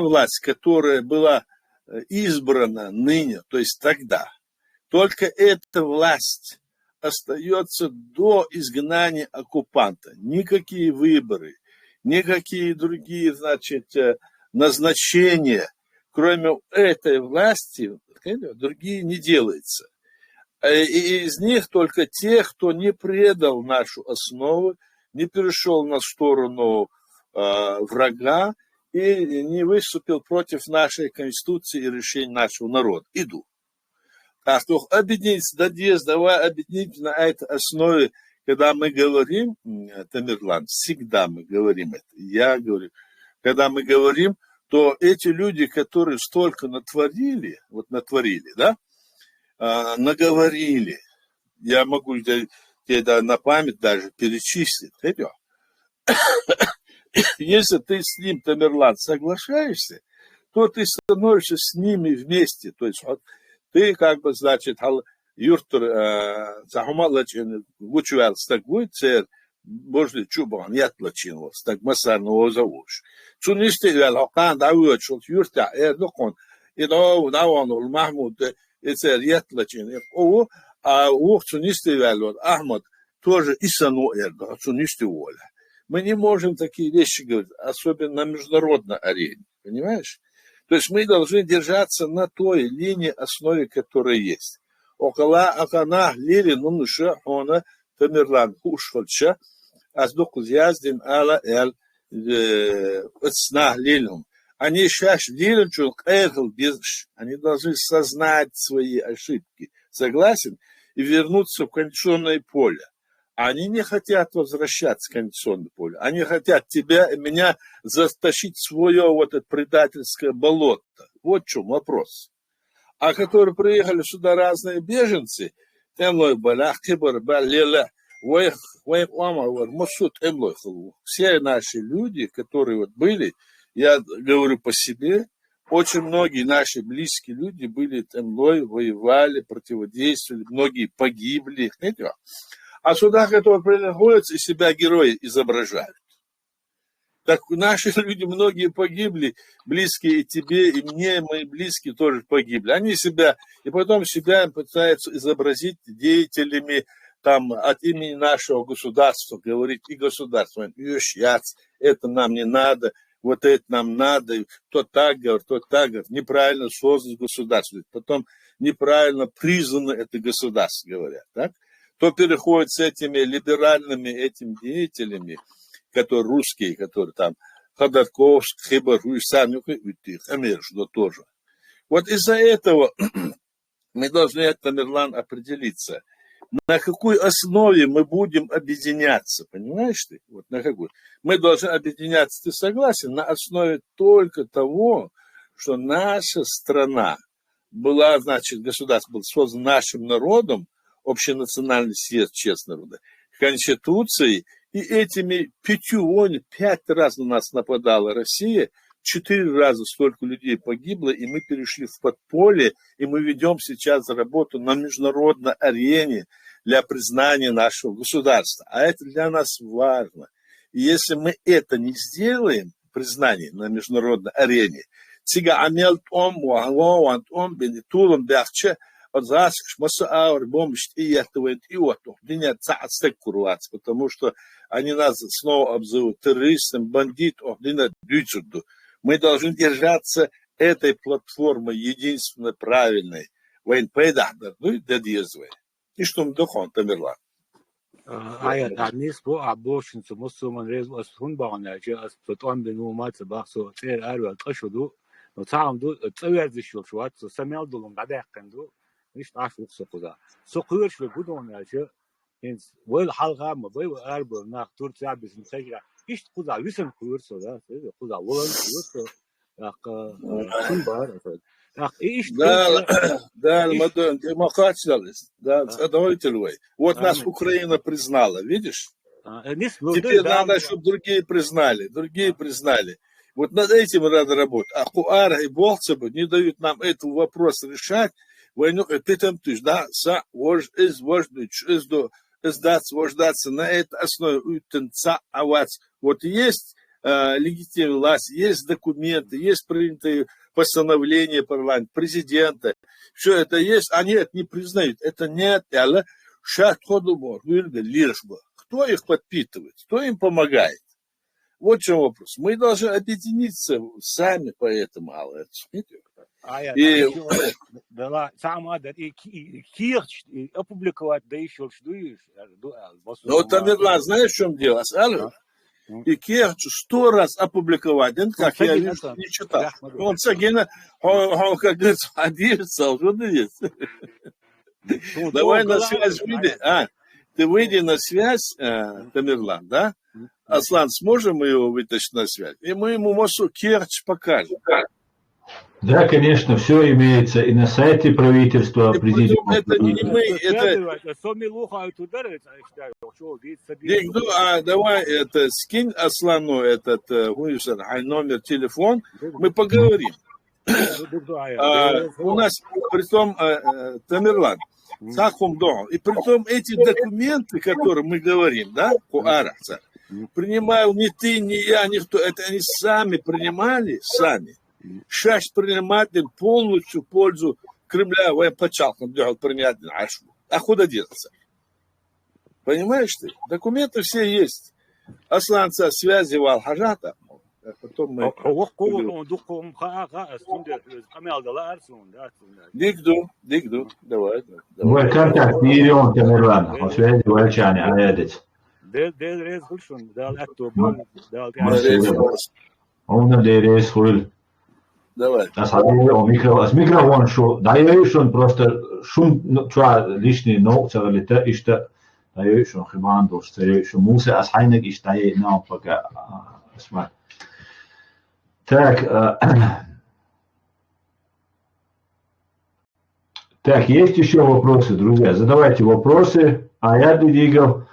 C: власть, которая была избрана ныне, то есть тогда, только эта власть остается до изгнания оккупанта. Никакие выборы, никакие другие, значит, назначения, кроме этой власти, другие не делаются. И из них только те, кто не предал нашу основу, не перешел на сторону врага и не выступил против нашей конституции и решений нашего народа. Иду. А что объединиться, давай объединить на этой основе, когда мы говорим, Тамерлан, всегда мы говорим это, я говорю, когда мы говорим, то эти люди, которые столько натворили, да, наговорили, я могу тебе на память даже перечислить, если ты с ним, Тамерлан, соглашаешься, то ты становишься с ними вместе, то есть вот, ты как бы, значит, юртер захумалачин гучуал стагвой цер божли чубан ятлачин стаг масарно озавуш. Цунисти вел окан давует шот юрта эрдокон идо даванул Махмуд цер ятлачин а цунисти вел Ахмад тоже исану эрдо цунисти воля. Мы не можем такие вещи говорить, особенно на международной арене, понимаешь? То есть мы должны держаться на той линии, основе, которая есть. Около Акана Лили Нунуша, она Тамерлан Хушхольча, Аздокуз Яздин Ала Эл Цна Лилум. Они сейчас Лилунчул Эхл Бизнш. Они должны сознать свои ошибки. Согласен? И вернуться в конституционное поле. Они не хотят возвращаться в конституционное поле. Они хотят тебя и меня затащить в свое вот это предательское болото. Вот в чем вопрос. А которые приехали сюда разные беженцы, все наши люди, которые вот были, я говорю по себе, очень многие наши близкие люди были там, воевали, противодействовали, многие погибли. А сюда, которые приходят, и себя герои изображают. Так наши люди, многие погибли, близкие и тебе, и мне, мои близкие тоже погибли. Они себя, и потом себя пытаются изобразить деятелями там, от имени нашего государства, говорить и государство, это нам не надо, вот это нам надо, то так говорит, неправильно создано государство, потом неправильно признано это государство, говорят, так? То переходит с этими либеральными этими деятелями, которые русские, которые там Ходорковск, Хибар, Руйсан, Хамершно тоже. Вот из-за этого мы должны, Тамерлан, определиться, на какой основе мы будем объединяться, понимаешь ты? Вот на какой? Мы должны объединяться, ты согласен, на основе только того, что наша страна была, значит, государство было создано нашим народом, общенациональный съезд честного народа, Конституцией, и этими 5 раз на нас нападала Россия, 4 раза столько людей погибло, и мы перешли в подполье, и мы ведем сейчас работу на международной арене для признания нашего государства. А это для нас важно. И если мы это не сделаем, признание на международной арене, потому что они нас снова обзовут террористами, бандитом. Мы должны держаться этой платформы единственной правильной, وين بيدح دردوي دديزوي إشتم دخون تمرلا
F: آیا در نیست با عباشن سمسو من ریز اسفون باغنا چه از فتوان بنومات بحثو تیر ارو قشدو نتعام دو تأوير شوات سميل دولم بعد قندو مش تعرف وقص خدا سقير شو بدون شيء إنس ويل حلقة ما بيو أربع ناق تور تعب بس مسجرة إيش خدا ويسن خير صدا خدا ولن خير ياق شن بار ياق إيش
C: да المدن демократиялись да давайте вот нас Украина признала видишь теперь надо чтобы другие признали вот над этим надо работать а Куара и Болцебы не дают нам этот вопрос решать войну питам тыш да са вож из вождуч из до вождаться на этой основе утенца авац вот есть легитимная власть есть документы есть принятые постановление парламента, президента, все это есть, они это не признают. Это нет, але кто их подпитывает, кто им помогает? Вот в чем вопрос. Мы должны объединиться сами по этому, Алла.
F: И опубликовать, да еще что.
C: Ну, Тамерлан, знаешь, в чем дело? И Керчу 100 раз опубликовать, как я не читал. Он Сагина, он как говорится, одевится, уже есть. Давай на связь выйди. Ты выйди на связь, Тамерлан, да? Аслан, сможем мы его вытащить на связь? И мы ему Мосу Керчь покажем.
A: Да, конечно, все имеется и на сайте правительства, президиума.
C: Это не мы, это... Давай это скинь Аслану этот номер телефон, мы поговорим. У нас, притом, Тамерлан, и притом эти документы, которые мы говорим, да, Куарца, принимал не ты, не я, никто, это они сами принимали, сами. Сейчас принимать полностью пользу Кремля, я почалком делал принять, а куда деться? Понимаешь ты? Документы все есть. Асланца связи Валхажата. Потом мы... Дигду, давай.
A: Вы контакт Ирион Тамерлан, о связи Вальчане, Аядец. Он надеется, хуй.
C: Давай.
A: Микрофон шо, даешь он просто шум, что лишний ног, целый-то, и что даешь он хибанду, что муся, а сайнек, и что ей нам пока, смотри. Так, есть еще вопросы, друзья? Задавайте вопросы. Аят Дидигов,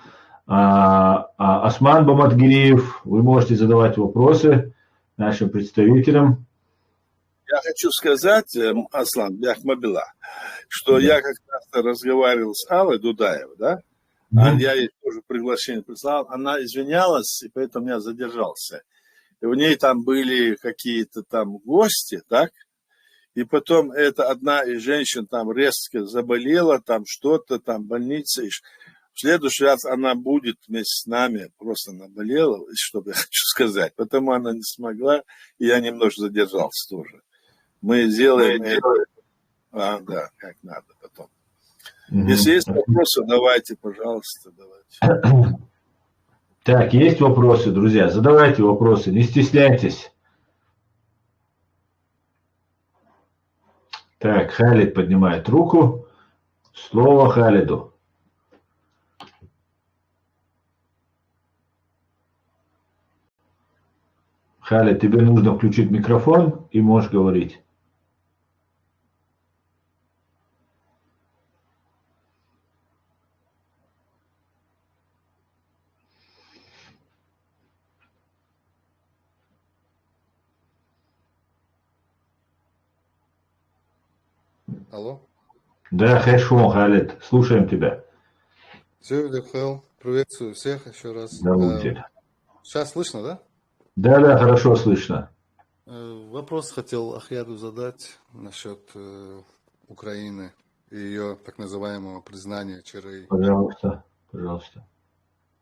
A: Осман Баматгириев, вы можете задавать вопросы нашим представителям.
C: Я хочу сказать, Аслан Бяхмабила, что я как-то разговаривал с Аллой Дудаевой, да? Я ей тоже приглашение прислал. Она извинялась, и поэтому я задержался. И у ней там были какие-то там гости, так? И потом эта одна из женщин там резко заболела, там что-то, там больница. И в следующий раз она будет вместе с нами, просто наболела, что я хочу сказать. Потому она не смогла, и я немножко задержался тоже. Мы сделаем это, да, как надо потом. Если есть вопросы, давайте, пожалуйста, давайте.
A: Так, есть вопросы, друзья? Задавайте вопросы, не стесняйтесь. Так, Халид поднимает руку. Слово Халиду. Халид, тебе нужно включить микрофон и можешь говорить.
G: Алло.
A: Да, хорошо, Халид, слушаем тебя.
G: Все, Лехел, приветствую всех еще раз. Сейчас слышно, да?
A: Да, хорошо слышно.
G: Вопрос хотел Ахьяду задать насчет Украины и ее так называемого признания ЧРИ.
A: Пожалуйста.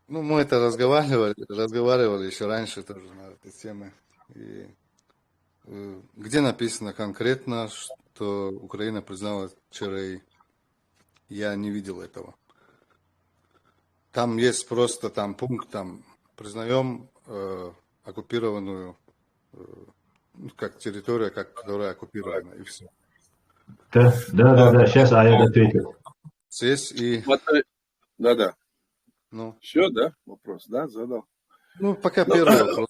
G: Ну, мы это разговаривали еще раньше тоже на этой теме. И где написано конкретно, то Украина признала вчера, я не видел этого. Там есть просто там пункт, там признаем оккупированную как территория, которая оккупирована, и все.
A: Да. Сейчас Аят ответит.
G: Здесь и...
C: Да.
G: Ну,
C: Все, да? Вопрос, да, задал?
G: ну, пока первый вопрос.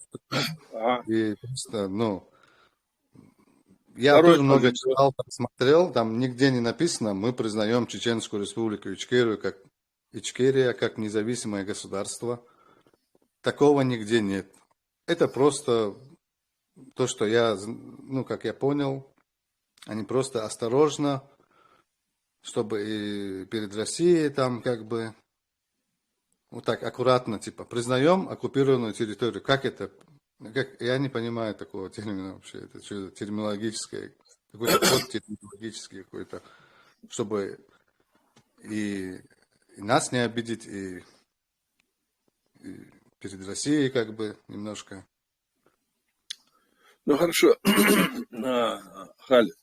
C: Ага.
G: И просто, я
C: Второй
G: тоже много
C: тоже.
G: читал, смотрел, там нигде не написано, мы признаем Чеченскую республику Ичкерия как независимое государство. Такого нигде нет. Это просто то, что я, как я понял, они просто осторожно, чтобы и перед Россией там как бы вот так аккуратно, типа, признаем оккупированную территорию. Как это? Я не понимаю такого термина вообще. Это что-то терминологическое, какой-то код терминологический какой-то, чтобы и нас не обидеть, и перед Россией как бы немножко.
C: Ну хорошо, Халид.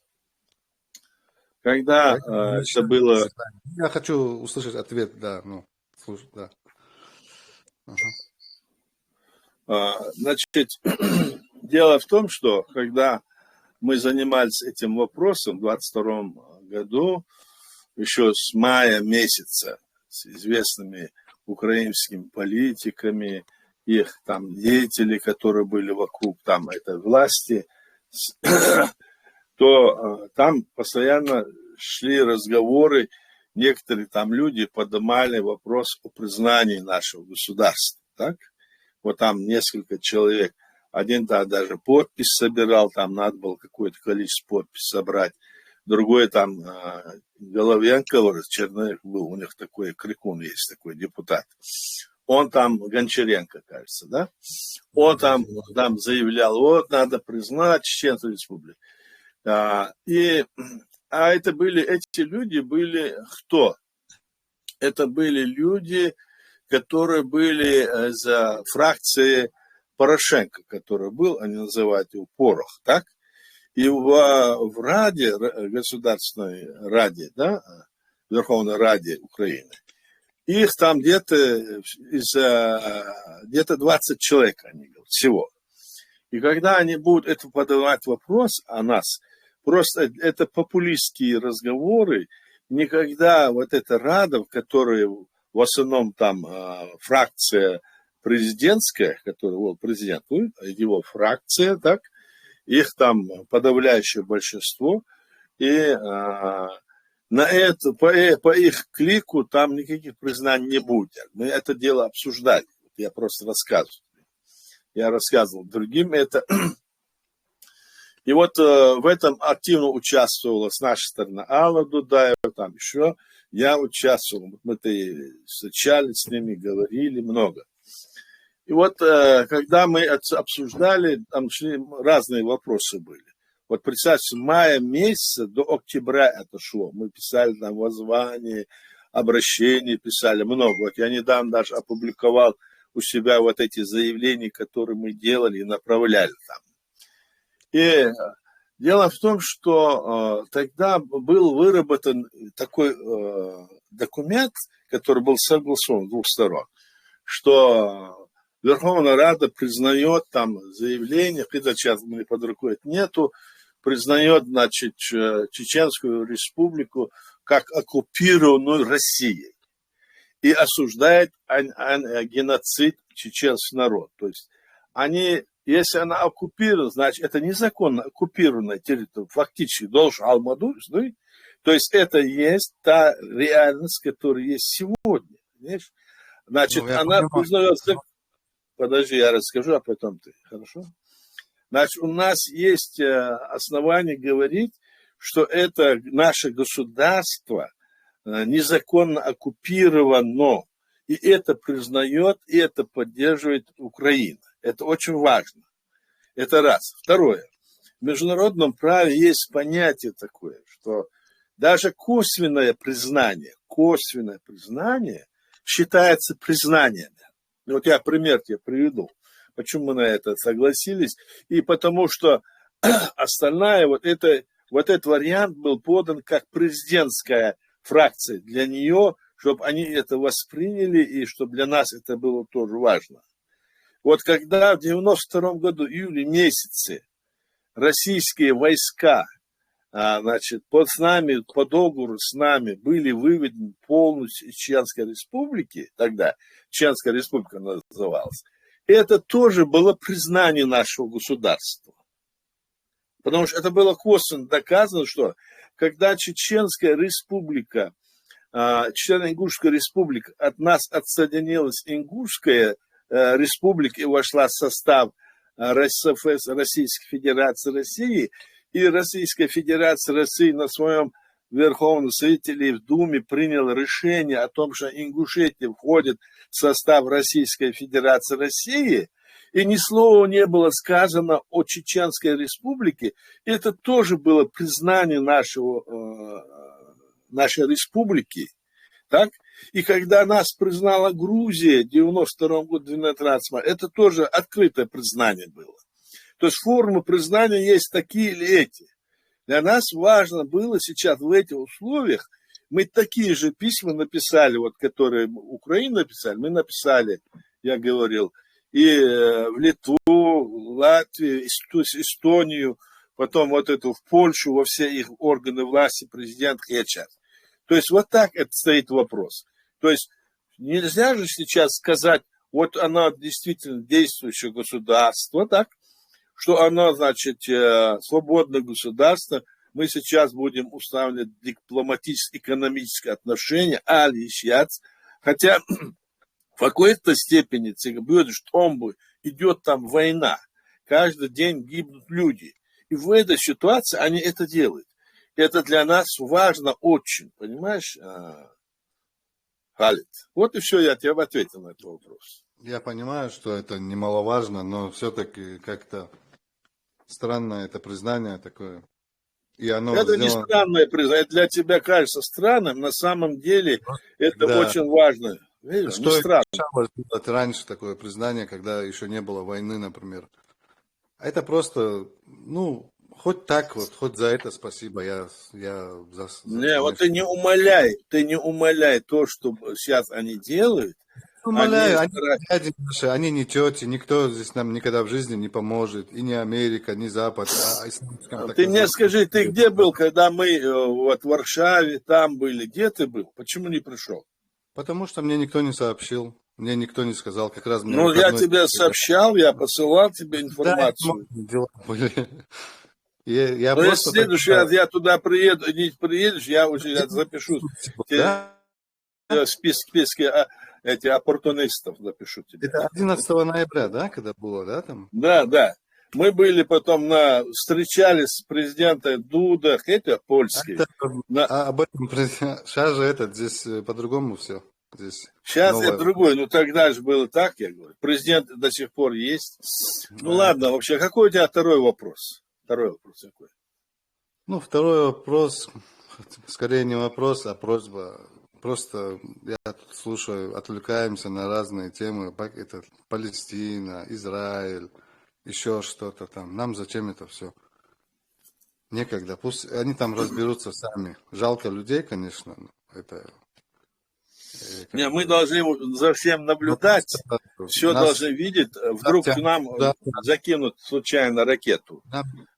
C: Когда это было...
G: Я хочу услышать ответ, да, слушай, да.
C: Значит, дело в том, что когда мы занимались этим вопросом в 22 году, еще с мая месяца, с известными украинскими политиками, их там деятелей, которые были вокруг там этой власти, то там постоянно шли разговоры, некоторые там люди поднимали вопрос о признании нашего государства, так? Вот там несколько человек, один даже подпись собирал, там надо было какое-то количество подписей собрать, другой там Головенко, Черных был, у них такой крикун есть, такой депутат. Он там, Гончаренко, кажется, да? Он там заявлял, вот, надо признать Чеченскую республику. Эти люди были кто? Это были люди, которые были за фракцией Порошенко, который был, они называют его Порох, так? И в Раде, Государственной Раде, да, Верховной Раде Украины, их там где-то 20 человек, они говорят, всего. И когда они будут это подавать вопрос о нас, просто это популистские разговоры, никогда вот эта Рада, в которой в основном там фракция президентская, которая был президент, его фракция, так, их там подавляющее большинство, и по их клику там никаких признаний не будет. Мы это дело обсуждали, я просто рассказываю. Я рассказывал другим это. И вот в этом активно участвовала с нашей стороны Алла Дудаева, там еще. Я участвовал, мы-то встречались с ними, говорили много. И вот когда мы обсуждали, там шли разные вопросы были. Вот представьте, с мая месяца до октября это шло. Мы писали там воззвания, обращения, писали много. Вот я недавно даже опубликовал у себя вот эти заявления, которые мы делали и направляли там. И дело в том, что тогда был выработан такой документ, который был согласован с двух сторон, что Верховная Рада признает там заявление, хотя сейчас мне под рукой нету, признает, значит, Чеченскую республику как оккупированную Россией и осуждает геноцид чеченского народа. То есть они, если она оккупирована, значит, это незаконно оккупированная территория, фактически должен Алмаду, то есть это есть та реальность, которая есть сегодня. Понимаешь? Значит, она признается... Подожди, я расскажу, а потом ты. Хорошо? Значит, у нас есть основания говорить, что это наше государство незаконно оккупировано. И это признает, и это поддерживает Украина. Это очень важно. Это раз. Второе. В международном праве есть понятие такое, что даже косвенное признание считается признанием. Вот я пример тебе приведу. Почему мы на это согласились? И потому что остальная вот это вот этот вариант был подан как президентская фракция для нее, чтобы они это восприняли и чтобы для нас это было тоже важно. Вот когда в 92 году, июле месяце, российские войска, значит, под договору с нами были выведены полностью из Чеченской республики, тогда Чеченская республика называлась, это тоже было признание нашего государства. Потому что это было косвенно доказано, что когда Чеченская республика, Чечено-Ингушская республика от нас отсоединилась Ингушская республика и вошла в состав Российской Федерации России, и Российская Федерация России на своем Верховном Совете в Думе приняла решение о том, что Ингушетия входит в состав Российской Федерации России, и ни слова не было сказано о Чеченской республике, это тоже было признание нашей республики. Так? И когда нас признала Грузия в 92 году, 12 марта, это тоже открытое признание было. То есть формы признания есть такие или эти. Для нас важно было сейчас в этих условиях, мы такие же письма написали, вот, которые Украина написали, мы написали, я говорил, и в Литву, в Латвию, Эстонию, потом вот эту в Польшу, во все их органы власти, президент Хечат. То есть вот так это стоит вопрос. То есть нельзя же сейчас сказать, вот оно действительно действующее государство, так, что оно, значит, свободное государство, мы сейчас будем устанавливать дипломатические-экономические отношения, хотя в какой-то степени идет там война, каждый день гибнут люди. И в этой ситуации они это делают. Это для нас важно очень, понимаешь, Халид? Вот и все, я тебе ответил на этот вопрос.
G: Я понимаю, что это немаловажно, но все-таки как-то странное это признание такое. И оно
C: это
G: сделано...
C: не странное признание, для тебя кажется странным, на самом деле это очень важно. Видишь,
G: что
C: не странно.
G: Это раньше такое признание, когда еще не было войны, например. А это просто, ну, хоть так вот, хоть за это спасибо.
C: Вот ты не умаляй то, что сейчас они делают.
G: Умоляю, они не тети, никто здесь нам никогда в жизни не поможет, и не Америка, не Запад.
C: Ты мне скажи, ты где был, когда мы вот в Варшаве, там были, где ты был? Почему не пришел?
G: Потому что мне никто не сообщил, мне никто не сказал, как раз мне...
C: Ну, я тебе сообщал, я посылал тебе информацию.
G: Да, дела были.
C: Но если в следующий раз я туда приеду, не приедешь, я уже запишу в списке эти оппортунистов, запишу тебе.
G: Это 11 ноября, да, когда было, да, там?
C: Да. Мы были потом встречались с президентом Дуда, это польский.
G: Об этом сейчас же здесь по-другому все.
C: Сейчас это другое, но тогда же было так, я говорю. Президент до сих пор есть. Ну ладно, вообще, какой у тебя второй вопрос? Второй вопрос какой?
G: Ну, второй вопрос, скорее не вопрос, а просьба. Просто я тут слушаю, отвлекаемся на разные темы. Это Палестина, Израиль, еще что-то там. Нам зачем это все? Некогда. Пусть они там разберутся сами. Жалко людей, конечно.
C: Мы должны за всем наблюдать, все должны видеть. Вдруг к нам закинут случайно ракету.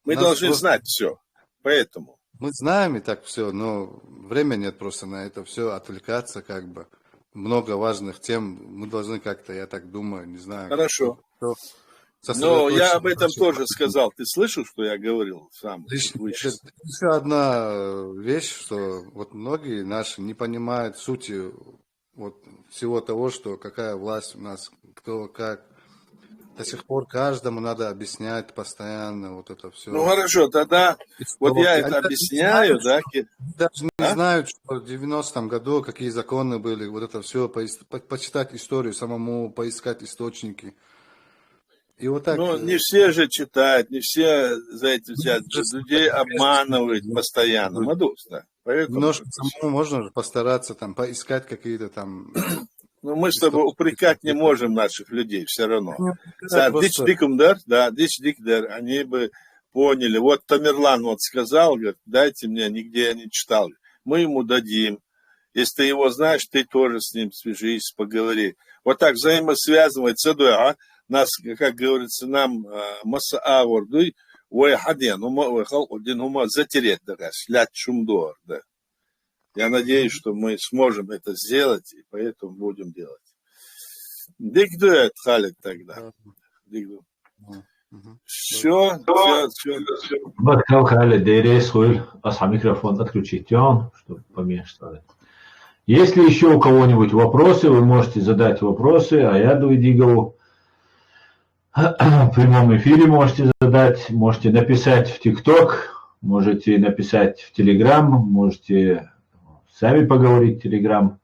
C: Мы должны знать все. Поэтому.
G: Мы знаем и так все, но времени нет просто на это все, отвлекаться как бы. Много важных тем, мы должны как-то, я так думаю, не знаю.
C: Хорошо. Но я об этом тоже сказал. Ты слышал, что я говорил сам?
G: Еще одна вещь, что вот многие наши не понимают сути вот всего того, что какая власть у нас, кто как. До сих пор каждому надо объяснять постоянно вот это все.
C: Ну хорошо, тогда вот я это объясняю, да?
G: Даже не знают, что в 90-м году какие законы были, вот это все, почитать историю самому, поискать источники. И вот так.
C: Ну, не все же читают, не все за этим взять. Людей обманывают постоянно. Мадус, да.
G: Немножко самому можно же постараться там поискать какие-то там...
C: Но мы с тобой упрекать не можем наших людей все равно. Они бы поняли. Вот Тамерлан вот сказал, говорит, дайте мне, нигде я не читал. Мы ему дадим. Если ты его знаешь, ты тоже с ним свяжись, поговори. Вот так взаимосвязывается, да, нас, как говорится, нам масаавор, дуй, ой, хаден, ой, халдин, ума затереть, да, слять шумдор, да. Я надеюсь, что мы сможем это сделать, и поэтому будем делать. Дигдует, Халид, тогда. Дигду. Все.
A: Баткал Халид, Дейрес, Хуэль, аса микрофон отключить, чтобы поменьше стало. Если еще у кого-нибудь вопросы, вы можете задать вопросы, а я Дуидигову в прямом эфире можете задать, можете написать в ТикТок, можете написать в Телеграм, можете сами поговорить в Телеграм,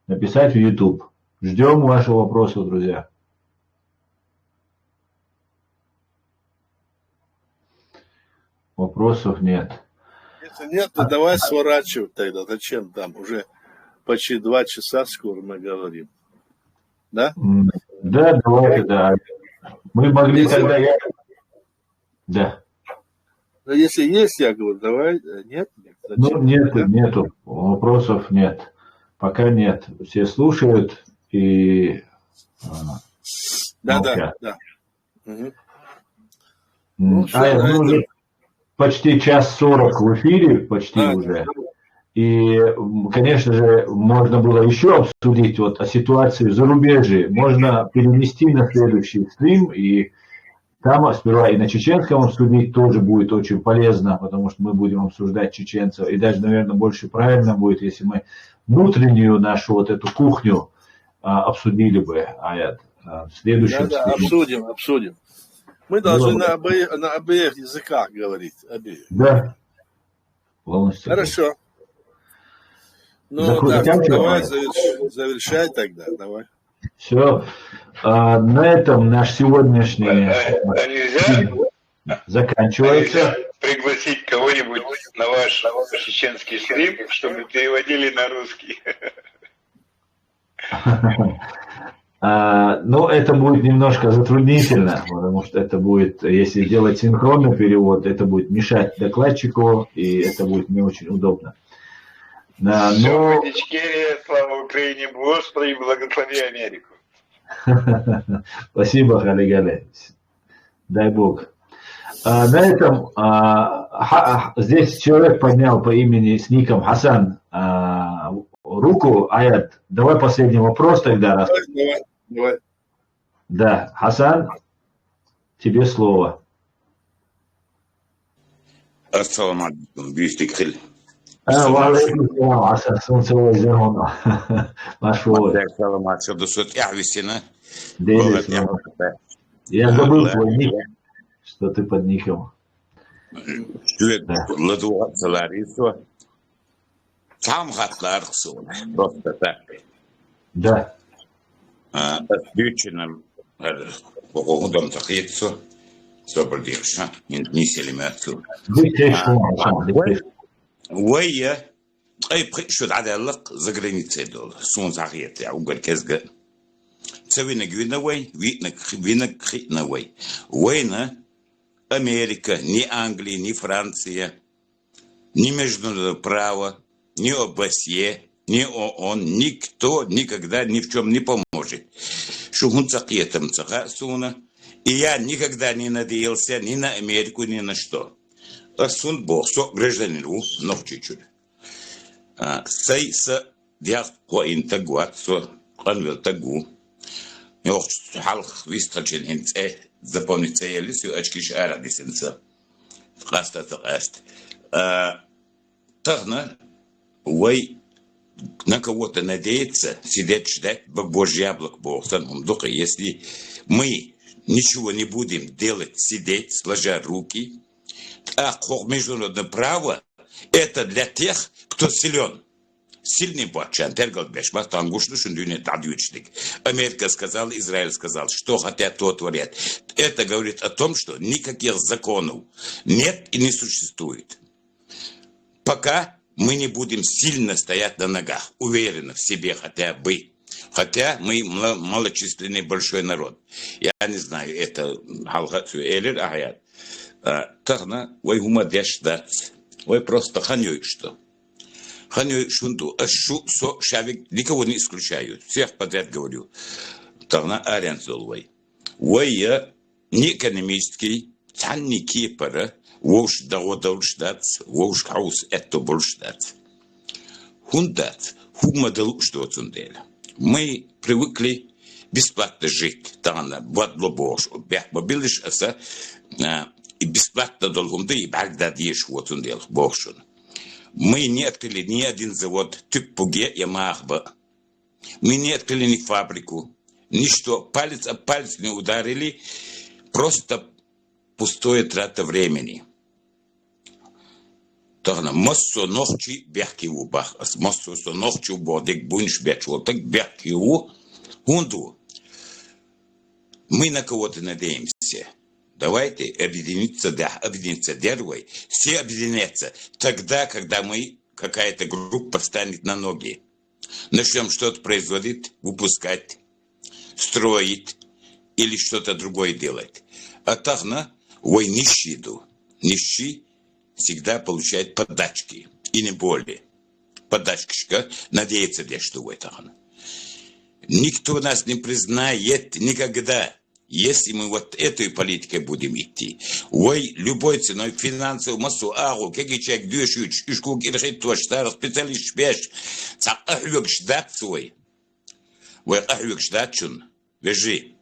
A: написать в YouTube. Ждем ваших вопросов, друзья. Вопросов нет.
C: Если нет, то давай сворачивать тогда. Зачем там? Уже почти 2 часа скоро мы говорим. Да?
A: Да, давайте, да. Мы могли
C: если...
A: тогда... Да.
C: Но если есть, я говорю, давай. Нет?
A: Ну, нету. Вопросов нет. Пока нет. Все слушают и...
C: Да. Угу.
A: Ну, уже почти 1:40 в эфире, почти уже. И, конечно же, можно было еще обсудить вот о ситуации в зарубежье. Можно перенести на следующий стрим, и там сперва и на чеченском обсудить тоже будет очень полезно, потому что мы будем обсуждать чеченцев. И даже, наверное, больше правильно будет, если мы внутреннюю нашу вот эту кухню обсудили бы, Аят, в следующем
C: стриме. Обсудим. Мы должны на обеих языках говорить. Обеих.
A: Да. Полностью.
C: Хорошо. Ну, так, давай завершай тогда, давай.
A: Все. На этом наш сегодняшний
D: нельзя
A: заканчивается.
D: Пригласить кого-нибудь на ваш чеченский стрим, чтобы переводили на русский.
A: Ну, это будет немножко затруднительно, потому что это будет, если делать синхронный перевод, это будет мешать докладчику, и это будет не очень удобно.
D: Но... Ичкерия, слава Украине, Господи, благослови Америку.
A: Спасибо, Халигале. Дай Бог. На этом здесь человек поднял по имени с ником Хасан руку. Аят, давай последний вопрос тогда.
C: Давай.
A: Да, Хасан, тебе слово.
H: Ассаламу алейкум, бюстикхиль.
A: Валейкум салам, Хасан, солнцевой зерно. Машу. Я забыл твой ник, что ты под ником.
H: Там просто так.
A: Да.
H: Отключенным уходом захицу, собрался, не селимату. ويا اي شو عدالق زغرينيتي دول سون زاغيت يا وقال كزغ تسوينا جوينا وي وينك خينا وين Америка, ни Англия, ни Франция, ни международное право, ни ОБСЕ, ни ООН, никто никогда ни в чем не поможет. И я никогда не надеялся ни на Америку, ни на что. Асун Бог, со гражданину, но чуть-чуть. Сей с диах по интагуат, со канвел тагу. Я халх висталчен хинце. Запомнить цели, все очки шара десенца. Хаста таст. Тахна, ой, на кого-то надеяться, сидеть ждать, Божий яблок Бог, духа, если мы ничего не будем делать, сидеть, сложа руки, а международное право это для тех, кто силен. Сильный батчан, тергал бешмах, тангушну шундюне тадючник. Америка сказала, Израиль сказал, что хотят, то творят. Это говорит о том, что никаких законов нет и не существует. Пока мы не будем сильно стоять на ногах, уверенно в себе хотя бы. Хотя мы малочисленный большой народ. Я не знаю, это Халхацу Элер Аят. Тахна, ой, гума деш дат. Ой, просто ханёй что. Ханёй шунду. Ашу со шавик, никого не исключаю. Всех подряд говорю. Тахна арен золвай. Ой, я не экономистский, цан не кипара, воуш дагодалшдат, воуш хаус это большдат. Хундат, хума далу что цунделя. Мы привыкли бесплатно жить. Тахна, вот лобош, бях мобилиш, аса, и бесплатно долгом, да и Багдад ешь вот он делал, богшун. Мы не открыли ни один завод, тюппуге и махба. Мы не открыли ни фабрику, ничто, палец об палец не ударили, просто пустое трата времени. Тогда моссо ночи бяхки у бах, моссо ночи у бодик бунш бячу, так бяхки у хунду. Мы на кого-то надеемся. Давайте объединиться дервой, все объединятся тогда, когда мы, какая-то группа встанет на ноги. Начнем что-то производить, выпускать, строить или что-то другое делать. А тогда, ой, нищий всегда получает подачки, и не более. Подачка, надеется, что в этом. Никто нас не признает никогда. Если мы вот этой политикой будем идти, ой, любой ценой финансовую массу, какие человек душит, школ решит то, что специалист шпеш, цак ахвек ждать свой, ой, ахвек ждать чун, вежи,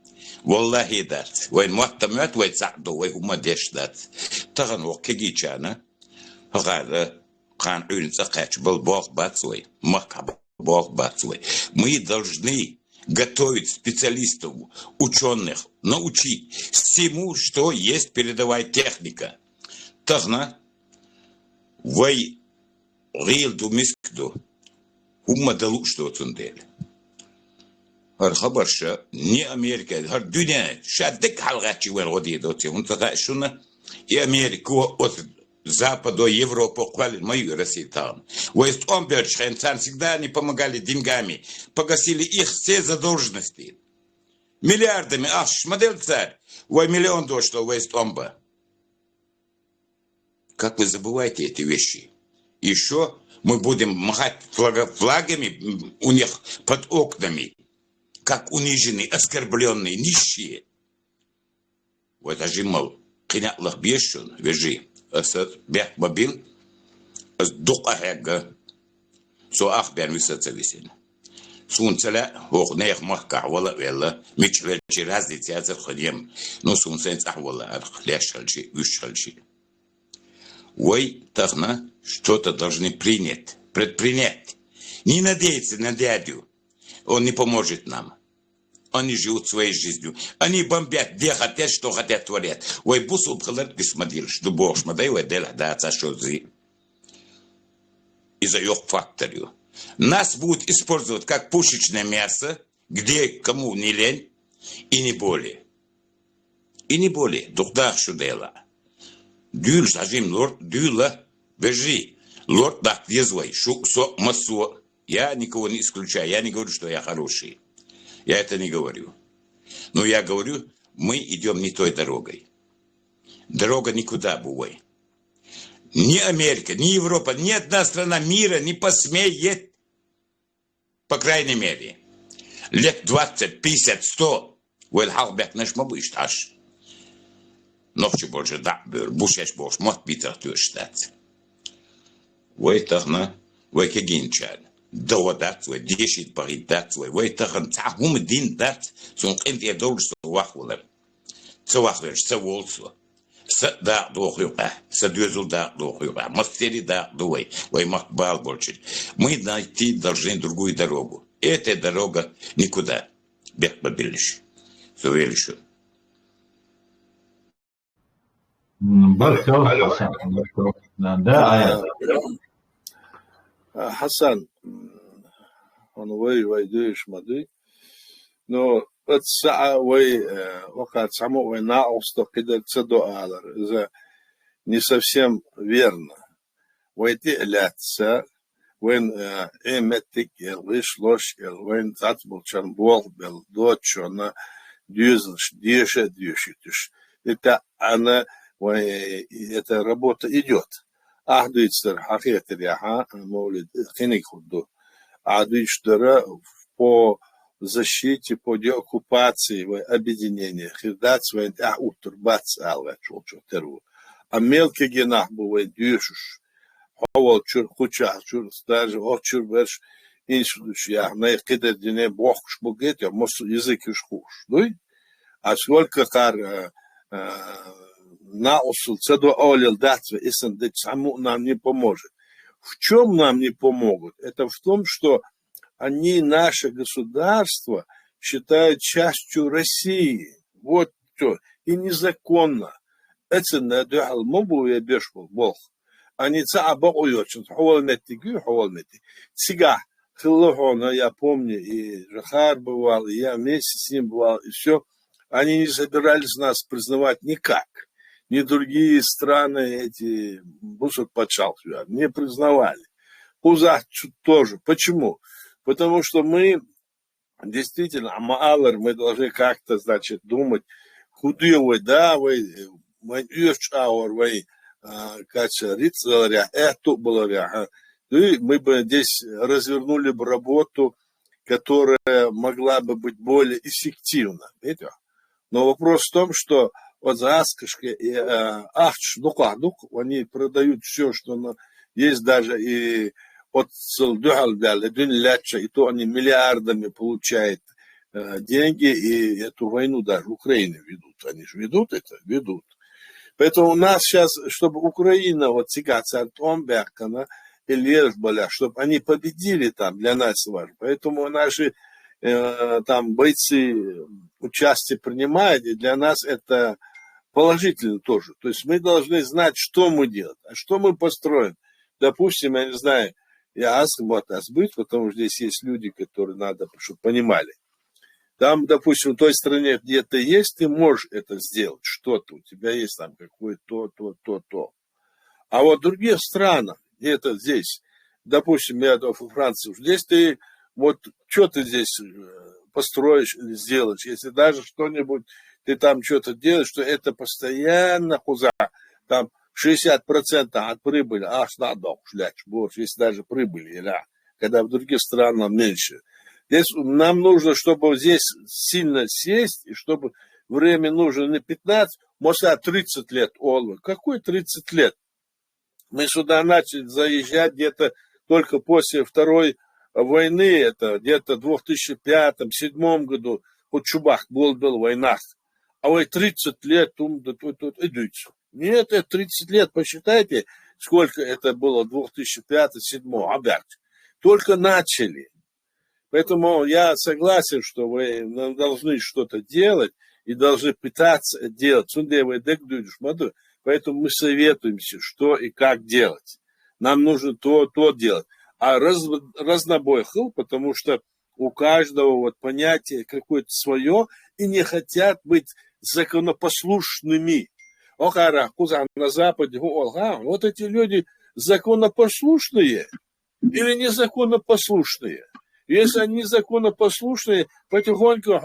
H: валлахи дат, ой, муаттамят, ой, цак до, ой, умадеш дат, таган ох, какие чана, гада, хан ун цакач, был бог бат свой, махаб бог бат свой, мы должны готовить специалистов, ученых, научить всему, что есть передовая техника. Тогда вай рилду мискду умадалу что цундель. Архабарша не Америка, хар дюня шаддек халгачи вен годи доти. Он такая шуна и Америку от Запада, Европу, хвалит мою Россию там. Вест Омберчхенцан всегда не помогали деньгами, погасили их все задолженности. Миллиардами, шмадель царь, ой, миллион дошло Вест Омба. Как вы забываете эти вещи? Еще мы будем махать флагами у них под окнами, как униженные, оскорбленные, нищие. Вот ажимал, кинятлах бешун, вежи. Асад бях мобил, ас дух ахега, со ах бен висацависин. Сунцеля ох нех махка вала вела, мичвельчи разницы азер ходим, но сунценц ахвала арх лешальчи, вишальчи. Ой, тахна, что-то должны предпринять. Не надеяться на дядю, он не поможет нам. Они живут своей жизнью. Они бомбят, где хотят, что хотят, творят. Ой, бусу бхалат гисмадил, что бог шмадай, ой, дела, да, цашози. Из-за их факторию. Нас будут использовать как пушечное мясо, где кому не лень, и не более. И не более. Духдах шудела. Дюль, сажим, лорд, дюла, бежи. Лорд, да, везвай, шук, со, массо. Я никого не исключаю, я не говорю, что я хороший. Я это не говорю. Но я говорю, мы идем не той дорогой. Дорога никуда, бувай. Ни Америка, ни Европа, ни одна страна мира не посмеет, по крайней мере, лет 20, 50, 100, уэлхалбек наш мабыш аж. Ночью больше да, бушеш больше, мот битах тюрштать. Уэй тахна, уэй кегинчан. Доводат свой, 10 паридат свой, вой тахан цахум дин дат, сон кенти едол что вахулем. Цвахлеш, цволцо. С да дохюа, с дюзул да дохюа, мастери да дуй, вой махбал больше. Мы найти должны другую дорогу. Эта дорога никуда. Бег побилиш. Сувелишу.
A: Да,
I: Хасан, он вайдуешь мады, но это саа вакат само война обстоятельства цедоалар, это не совсем верно. Войти ляться, вен эметик лиш лош, вен цатбул чарбол бел дочона дюзлш дюша дюшитиш. Это она эта работа идет. Ахдуйцер хахетер яха молит хеник худу. Ахдуйцер по защите, по деоккупации, объединения. Хирдац войн утурбац алга чулчутеру. А мелкий генах бывает дюшуш. Хавал чур хуча, чур даже чур верш инсудуш я на их кидер дине бохш бугет, я мосу язык ишхуш. А сколько кар на усул цеду олил датве, если саму нам не поможет. В чем нам не помогут? Это в том, что они наше государство считают частью России. Вот что. И незаконно. Это надо алмобу я бешбу бог. Они цаабауют, что хвалмети, хвалмети. Сега хилохона, я помню, и Жахар бывал, и я вместе с ним бывал, и все. Они не собирались нас признавать никак. Ни другие страны эти бусок почал не признавали. Узах тоже. Почему? Потому что мы действительно, амаалар, мы должны как-то, значит, думать, худые вы, да, вы, вы, кача, рицаря, это было, и мы бы здесь развернули бы работу, которая могла бы быть более эффективна. Видите? Но вопрос в том, что вот за Аскашки и Ахчнукадук, они продают все, что есть, даже и от Сэлдюхалдяля, и то они миллиардами получают деньги, и эту войну даже Украины ведут. Они же ведут это? Ведут. Поэтому у нас сейчас, чтобы Украина, вот сега Цартомберкана, и Лежболя, чтобы они победили там, для нас важно. Поэтому наши там бойцы участие принимают, и для нас это положительно тоже. То есть мы должны знать, что мы делаем, а что мы построим. Допустим, я не знаю, я асбыть, потому что здесь есть люди, которые надо, чтобы понимали. Там, допустим, в той стране, где ты есть, ты можешь это сделать, что-то, у тебя есть там какое-то то. А вот в других странах, где-то здесь, допустим, я во Франции, здесь ты, вот, что ты здесь построишь или сделаешь, если даже что-нибудь, ты там что-то делаешь, что это постоянно хуза, там 60% от прибыли, аж надо шлять, если даже прибыли, когда в других странах меньше. Здесь нам нужно, чтобы здесь сильно сесть, и чтобы время нужно не 15, может, 30 лет. Какой 30 лет? Мы сюда начали заезжать где-то только после Второй войны, это где-то в 2005-2007 году, вот Чубах был в войнах. А вы 30 лет идете. Нет, это 30 лет, посчитайте, сколько это было в 2005-2007. Только начали. Поэтому я согласен, что вы должны что-то делать и должны пытаться делать. Поэтому мы советуемся, что и как делать. Нам нужно то делать. А разнобой хыл, потому что у каждого вот понятие какое-то свое, и не хотят быть законопослушными. На Западе, вот эти люди законопослушные или незаконопослушные. Если они законопослушные, потихоньку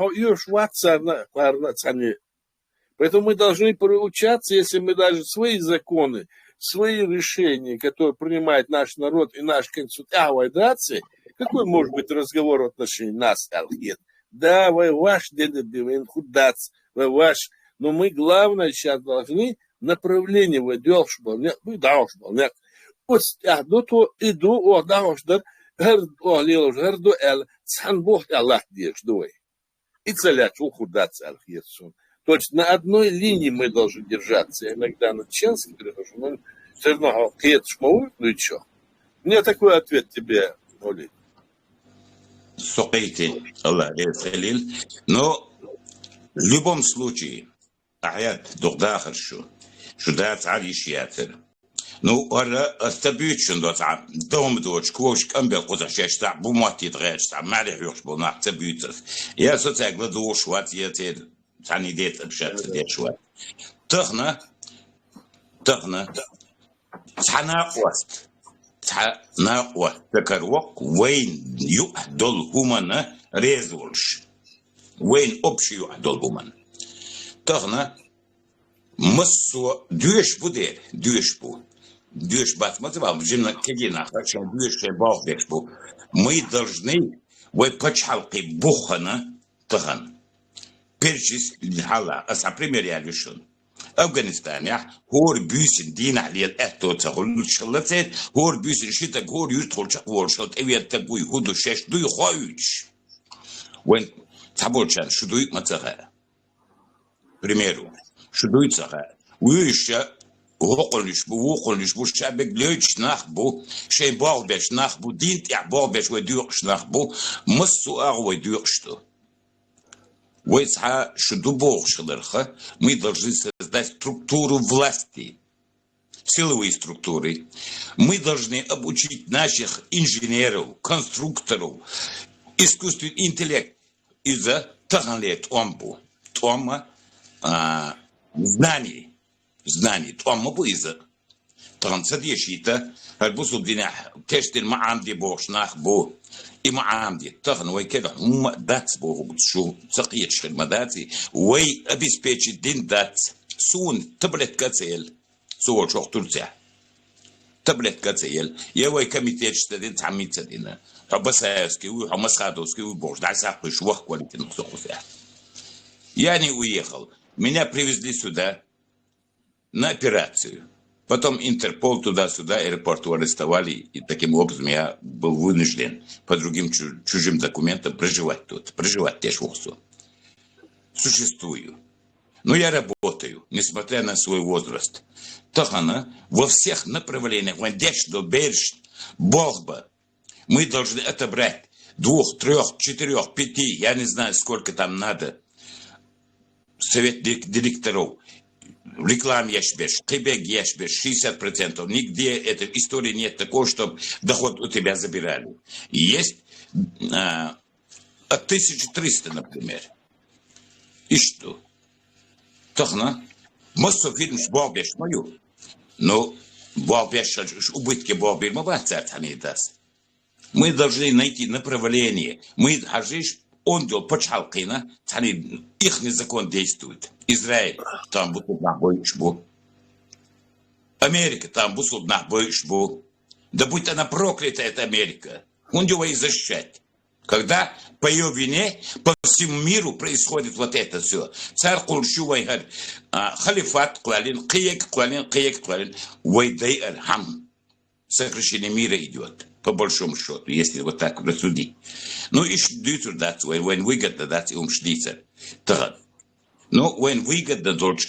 I: поэтому мы должны приучаться, если мы даже свои законы, свои решения, которые принимает наш народ и наш конституция, какой может быть разговор в отношении нас, Алхет? Да, вы ваш дедебивен худац, вы ваш, но мы главное сейчас должны направление вы должны, вот до то иду, должен. Герду эл цанбох Аллах держдой. И целять ухудаться Алхетсун. То есть на одной линии мы должны держаться. Я иногда на ченский прихожу, но все равно Алхетсмау, ну и что? Мне такой ответ тебе, Оли.
H: Сокейте, Аллах Халил. Но в любом случае, аят дурдахаршу, шудат алишьятер. Ну, ара стабючен до там, дом доч, кош камбел козашеш та бумати дреш та мале хёрш бо на стабютер. Я соцаг до шват ете тани дет обшат дет шват. Тахна цана ост. Цана ост. Такарвок вейн ю дол хумана резулш. Вейн общий дол хуман. Тахна Массо дюш буде, дюш бу. Дюш бат мазывал, жена кедина, хотя дюш бал бу. Мы должны, вы почалки бухана, таган. Перечислить хала, а со пример я решен. Афганистан, я хор бюсин дин алиет это тагул шалцет, хор бюсин шита хор юрт холчак волшат, эвет такой худу шеш дуй хоюч. When таболчан шудуй мацага. Примеру, шудуй цага. Уйша وقلش بو شعبك ليش نخبو شيء باغبش نخبو دين تاع باغبش وديوقش نخبو مصو اغوى ديوقشتو ويسعى شدو богш лерха, мы должны создать структуру власти, силовые структуры. Мы должны обучить наших инженеров, конструкторов, искусственный интеллект из-за таганлет омбу, тома знаний, тома бу из-за тансадешита, альбусу дина тестин маамди богш нахбу. И маамди, тахн вайкеда, датс богу шо цакиеш мадати, вай обеспечить дин датс, сун таблет кацел, су шох Турция. Таблет кацел, я вай комитет штадин тамица дина. Хабасаевский, Хамасхадовский, бог, да сахпы швах квалитин сухуся. Я не уехал, меня привезли сюда на операцию. Потом Интерпол туда-сюда, аэропорту арестовали, и таким образом я был вынужден по другим чужим документам проживать тут, проживать теж вовсю. Существую. Но я работаю, несмотря на свой возраст. Тахана во всех направлениях, вандеш до берж, богба, мы должны отобрать 2, 3, 4, 5, я не знаю, сколько там надо, совет директоров. В рекламе яшбеш, кибег яшбеш, 60%. Нигде этой истории нет такого, чтобы доход у тебя забирали. Есть от 1300, например. И что? Тахна, массу фильм с Бобеш мою. Но Бобеш, убытки Бобеш, мы даст. Мы должны найти направление. Мы хажиш, он делал почалкина, их закон действует. Израиль, там будут нахбоишь бу. Америка, там будут нахбоишь бу. Да будь она проклята, эта Америка. Он его и защищать. Когда по ее вине по всему миру происходит вот это все. Царь Кулшувай говорит, халифат клалин, киек клалин, вайдай аль-хам. Сокращение мира идет, по большому счету, если вот так рассудить. Ну и что дать, when выгодно дать, шлица. Но when выгодно дольше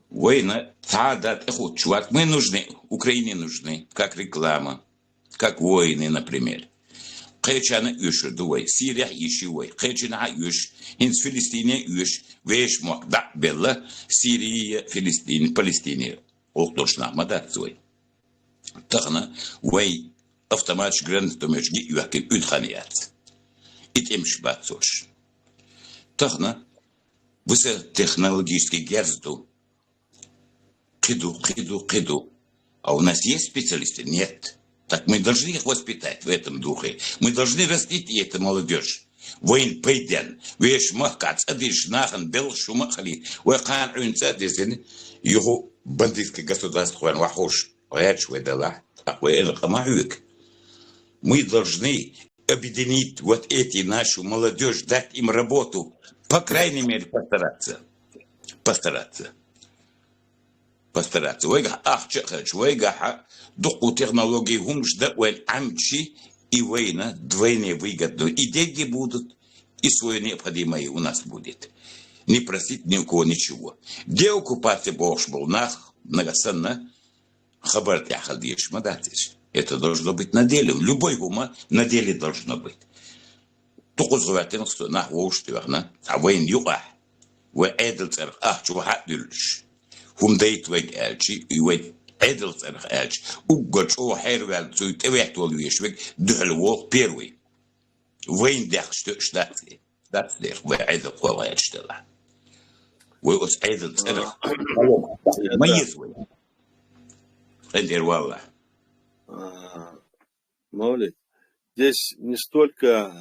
H: война, дать, чувак, мы нужны, Украине нужны, как реклама, как войны, например. Кечана юш дуай, Сирия ищивай, кечана юш, инс Филистине юш, веш мокда белла, Сирия, Филистин, Палестине, октошна мадацой. Тахна, вай автоматч грант томешги юаки утханият. Итемш бацош. Тахна, высокотехнологический герзду. Киду. А у нас есть специалисты? Нет. Так мы должны их воспитать в этом духе. Мы должны растить эту молодежь. Войн пейден. Веш махкац, адиш нахан бел шумахали. Векан унцадизин. Его бандитское государство вахош. Мы должны объединить вот эти нашу молодежь, дать им работу. По крайней мере, постараться. Войга ахчахач, войга духу технологии гумжда, уэн амчи и война двойне выгодно. И деньги будут, и свое необходимое у нас будет. Не просить ни у кого ничего. Где оккупация Бог был многосанна, хабар тяхалдиш мадатиш. Это должно быть на деле. Любой гума на деле должно быть. Только зоватен, что на воштуарна, а войн юга. Вы эдельцер, чувахат дюльш. Хумдейт вейт элчи, и вейт эдельцер элч. Угоч о хервел цуй тевет волвишвек, дюльвол первый. Вейн дях штатли. Штатли, вы эдел кола элчтела. Вы ос эдельцер. Маизвой. Эдер валла.
I: Мавлид, здесь не столько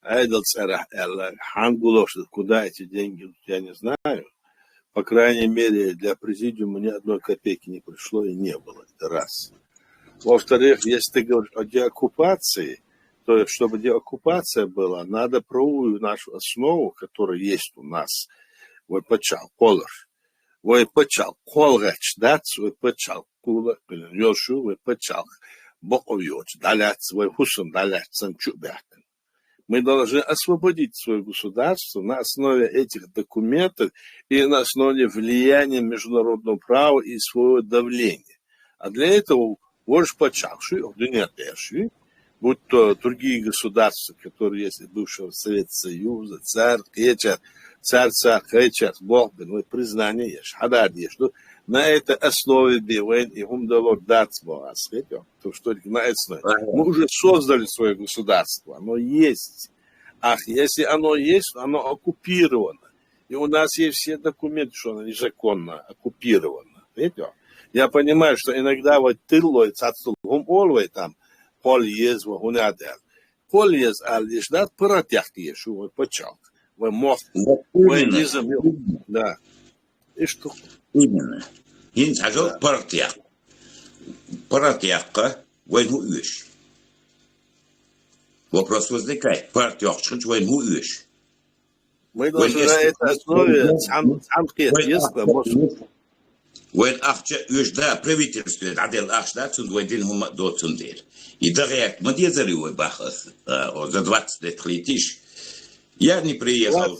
I: Айдал царах Элла, хангулош, куда эти деньги, я не знаю. По крайней мере, для президиума ни одной копейки не пришло и не было. Это раз. Во-вторых, если ты говоришь о деоккупации, то чтобы деоккупация была, надо правовую нашу основу, которая есть у нас. Вы почал, колор. Вы почал, колгач, дац, вы почал, кула, йошу, вы почал, боковьёч, даляц, вы хусун, даляц, санчубятен. Мы должны освободить свое государство на основе этих документов и на основе влияния международного права и своего давления. А для этого вождь почавший, будь то другие государства, которые есть бывшего Советского Союза, царь, кечер, Бог, признание есть, хадар есть. На этой основе бивен и хумдалор дацбо, то что на этой основе. Мы уже создали свое государство, оно есть. Ах, если оно есть, оно оккупировано. И у нас есть все документы, что оно незаконно оккупировано. Видите? Я понимаю, что иногда вот тылой, цацулгум олвей там, полез, вагунадер. Полез, а лишь дат паратяхти, что вот почал. Вы мог, вы не забил. Да. И что?
H: Именно. Ин сказал паратях. Паратяхка возьму ешь. Вопрос возникает. Паратяхка возьму ешь.
I: Мы должны на этой основе сам есть.
H: Вен ахча южда правительстве адел ахшда цундвайдин хума до цундер. И даряк мадезари ой бахас за 20 лет летишь. Я не приехал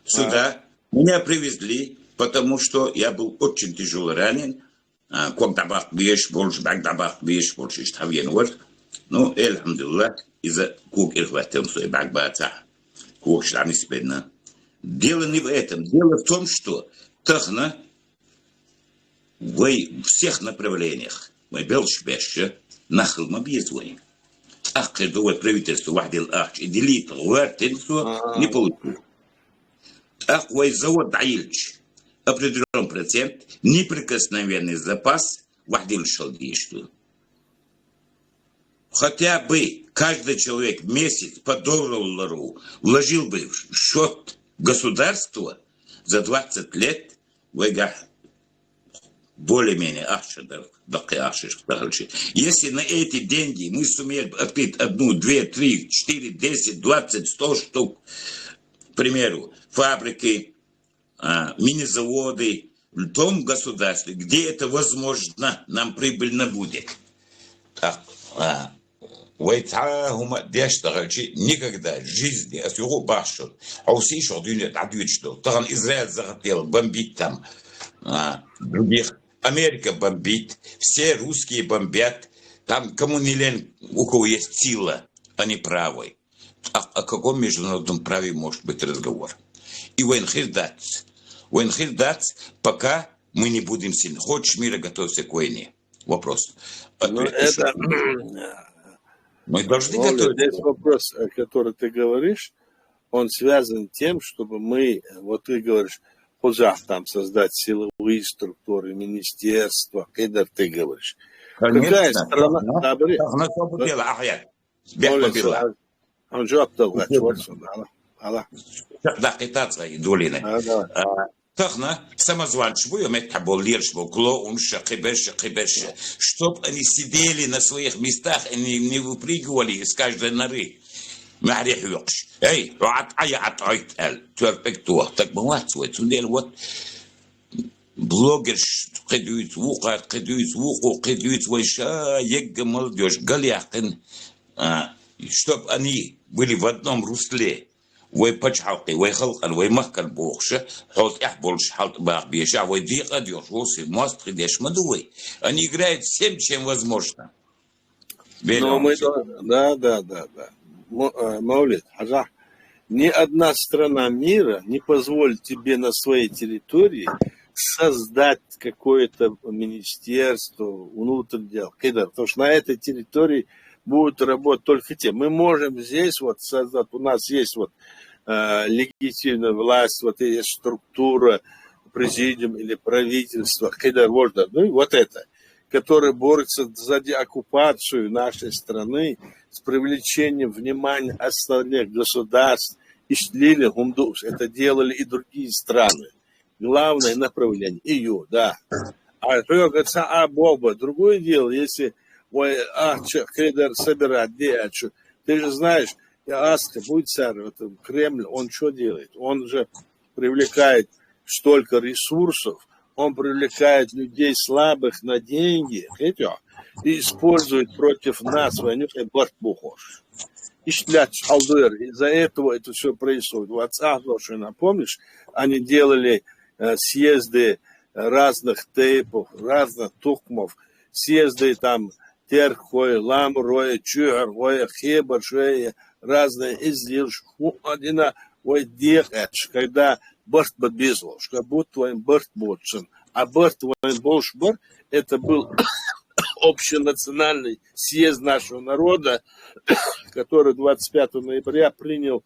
H: сюда. Меня привезли, потому что я был очень тяжело ранен. Когда бах больше штавьен вот. Ну, эльхамдуллах, из-за кук ирхватем свой бахбаца. Кук шлами спидно. Дело не в этом. Дело в том, что тахна в всех направлениях мы белшбеще нахл мобизвой. Ах, когда правительство вахдил ах, и делит луартинство не получил. Ах, завод Даильч определенный процент, неприкосновенный запас вахдил шалдишту. Хотя бы каждый человек в месяц по $1 вложил бы в счет государства за 20 лет, более-менее если на эти деньги мы сумеем открыть 1, 2, 3, 4, 10, 20, 100 штук, к примеру, фабрики, мини-заводы в том государстве, где это возможно, нам прибыльно будет. Так, никогда в жизни его башут, а все еще отвечают, что там Израиль захотел бомбить там других. Америка бомбит, все русские бомбят, там кому не лень, у кого есть сила, они правы. О каком международном праве может быть разговор? И военхирдац, пока мы не будем сильны. Хочешь мира, готовься к войне. Вопрос.
I: Это...
H: Мы должны готовиться.
I: Здесь вопрос, о котором ты говоришь, он связан с тем, чтобы мы, вот ты говоришь, там создать силовые структуры, министерства, когда ты говоришь.
H: Конечно.
I: Какая страна? Он же оптовал.
H: Да, китайцы долины. Тахна самозванцы, чтоб они сидели на своих местах и не выпрыгивали из каждой норы. معرف يقش اي رعت اي عطايت ال توربك تو تك بوات وتندير وات بلوجرش قدويت وقع قدويت وقو قدويت ويشا يجمل ديوش قال يحقن чтоб они были в одном русле ويبجحقي ويخلق ويمكن بوخشه حوت احبولش حالت باق بيشا ويديق ديوش وسي мост деш мадуй они играют всем чем возможно.
I: Да. Маулид, ни одна страна мира не позволит тебе на своей территории создать какое-то министерство внутренних дел, потому что на этой территории будут работать только те. Мы можем здесь вот создать, у нас есть вот легитимная власть, вот есть структура, президиум или правительство, ну вот это. который борется за деоккупацию нашей страны с привлечением внимания остальных государств, и шлили гумдус. Это делали и другие страны. Главное направление ее, да. А что говорится, Боба, другое дело, если Кедр собирать, ты же знаешь, Аска, будет царь, Кремль, он что делает? Он же привлекает столько ресурсов, он привлекает людей слабых на деньги, и использует против нас войну и бортбухош. И шлять халдер. Из-за этого это все происходит. В отцах, напомнишь, они делали съезды разных тейпов, разных тухмов, съезды там терхой, ламрой, чугой, хебаршей, разные изделия. Когда борт подбезлош, как будто твоим борт бодшен. А борт твоим болшбор, это был общенациональный съезд нашего народа, который 25 ноября принял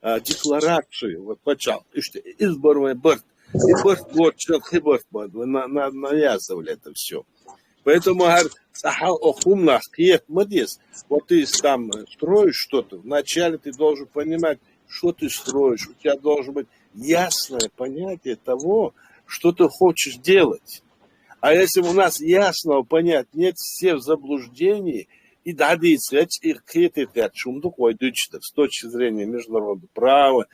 I: декларацию, вот почал, изборный борт, и борт бодшен, и борт бодшен, навязывали это все. Поэтому, вот ты там строишь что-то, вначале ты должен понимать, что ты строишь, у тебя должно быть ясное понятие того, что ты хочешь делать. А если у нас ясного понятия нет, все в заблуждении, и дадицать их критика, шумду койдучтер с точки зрения международного права,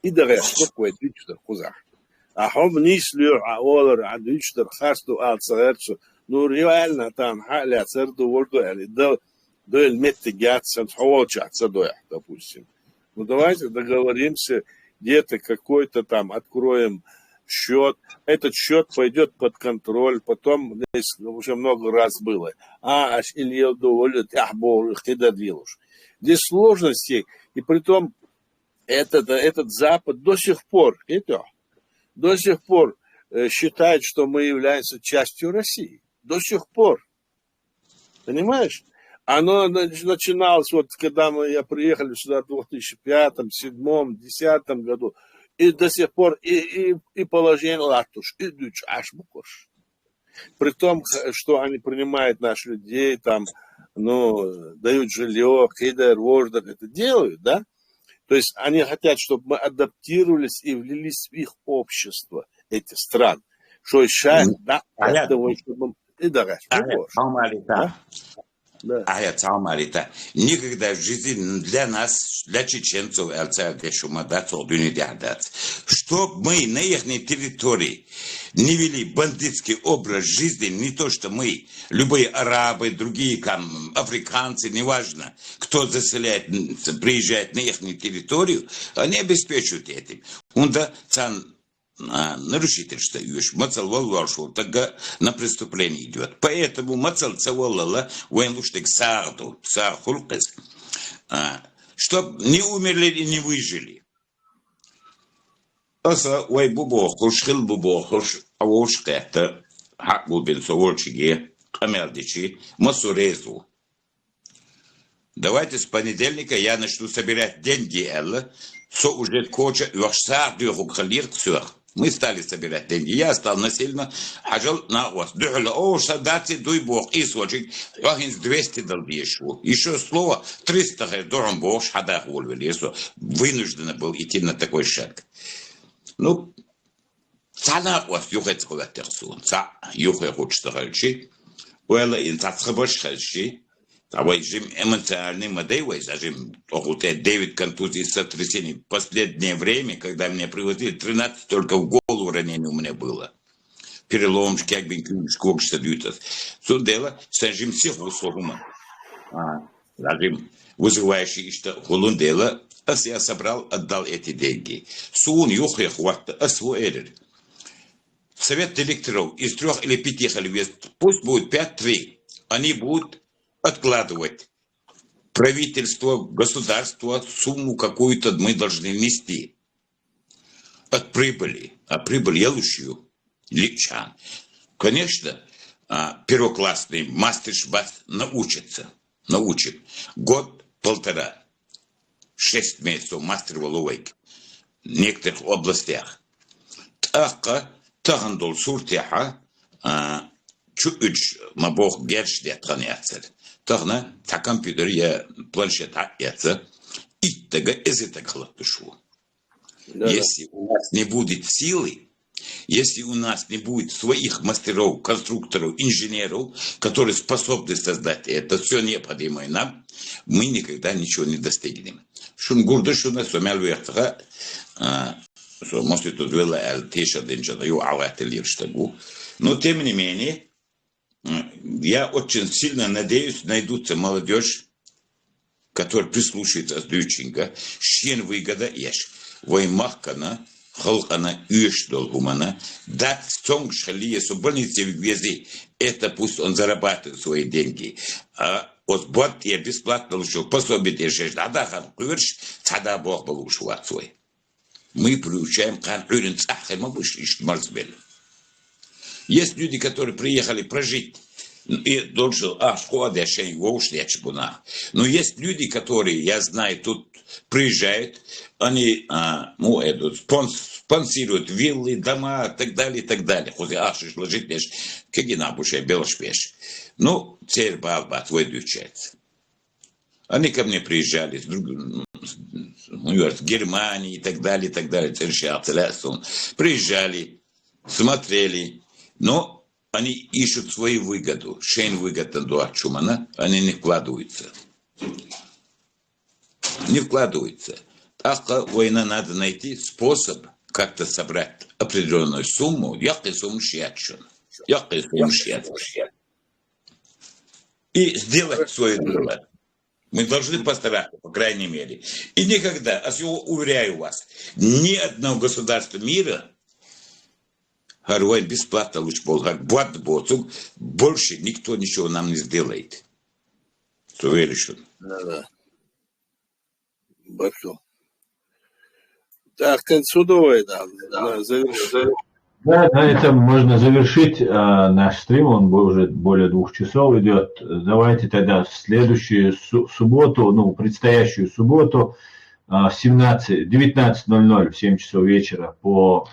I: и дальше койдучтер кузах. А хомнислю, олар, адучтер, хасту, алцерцу, ну реально там халя церду ворду, или до меттигятся, ховочатся доя, допустим. Ну давайте договоримся, где-то какой-то там откроем счет, этот счет пойдет под контроль, потом здесь уже много раз было. Здесь сложности, и притом этот Запад до сих пор считает, что мы являемся частью России. До сих пор. Понимаешь? Оно начиналось, вот когда я приехали сюда в 2005, 2007, 2010 году, и до сих пор и положение латуш, и дюч ашбукош. При том, что они принимают наших людей, там, ну, дают жилье, кидер, вождок, это делают, да? То есть они хотят, чтобы мы адаптировались и влились в их общество, эти страны. Что еще, да, этого, чтобы... И дальше.
H: Никогда в жизни для нас, для чеченцев, чтобы мы на их территории не вели бандитский образ жизни, не то, что мы, любые арабы, другие там, африканцы, неважно, кто заселяет, приезжает на их территорию, они обеспечивают этим. Нарушитель, что мацал валваршу, тогда на преступление идет. Поэтому мацал цавалала военлуштик сарду, сархулкас, чтоб не умерли и не выжили. Аса уай бубохуш, хил бубохуш, авошка это хакбубин совольчиге, камердичи, масурезу. Давайте с понедельника я начну собирать деньги, Элла, со уже коча, вахсар, дюхукхалир, ксюр. Мы стали собирать деньги. Я стал насильно хажал на вас. Дюхла, садати, дуй бог, и сочек. Вахинс 200 долбишу. Еще слово 300 дором бог, шада гульвели. Вынужден был идти на такой шаг. Ну, цана вас юхет схватерсу. Ца юхет хочется хальчи. Уэла ин цацхабаш хальчи. А жим эмоциональный модель, зажим охуте 9 контузий сотрясений. Последнее время, когда меня привозили, 13 только в голову ранений у меня было. Переломчики, как бы сколько дают. Судела, сажим всех условно. Зажим вызывающий, что холундела, а я собрал, отдал эти деньги. Сун юхе хватта, освоили. Совет директоров из 3 или 5 хальвест, пусть будет 5-3, они будут откладывать правительство, государство, сумму какую-то мы должны нести от прибыли. А прибыль я лучшую личан. Конечно, первоклассный мастер-шбат научит. Год-полтора, 6 месяцев мастер воловайки в некоторых областях. Таха, тахандол суртяха, Şu üç mabok gerçekten yatsır. Tahna ta kompüter ya планшет yatsır. İttega ezete kalıp düşü. Если у нас не будет силы, если у нас не будет своих мастеров, конструкторов, инженеров, которые способны создать это все необходимое нам, мы никогда ничего не достигнем. Шун гурда шуна сомял вертага, может тут вела теша денчада, ю аватели штагу. Но тем не менее, я очень сильно надеюсь, найдутся молодежь, которая прислушается с дючинга, шен выгода еш. Воймахкана, халкана, юшдолгумана, дать цонг шалие суббольницы в вези, это пусть он зарабатывает свои деньги. А от бот я бесплатно лучше пособие держишь, да хан курш, тогда Бог был ушел свой. Мы приучаем кан урин цахай, мы вышли, что марсбели. Есть люди, которые приехали прожить, и должен, шкода, я шей ушли, я чебуна. Но есть люди, которые, я знаю, тут приезжают, они спонсируют виллы, дома, так далее, и так далее. Хоть ашиш ложить лишь, как и на буше, белошпеш. Ну, цель балба твой дючается. Они ко мне приезжали с Германии и так далее, приезжали, смотрели, но они ищут свою выгоду. Шейн выгода до Чумана, они не вкладываются. Не вкладываются. Так война надо найти способ как-то собрать определенную сумму, и сделать свое дело. Мы должны постараться, по крайней мере. И никогда, уверяю вас, ни одного государства мира, Харуай бесплатно лучше больше никто ничего нам не сделает. Что веришь?
I: Да. Большой. Так, к концу давай, да, завершим.
A: Да, на этом можно завершить наш стрим, он уже более 2 часов идет. Давайте тогда в следующую субботу, предстоящую субботу, 19:00 в 7 часов вечера по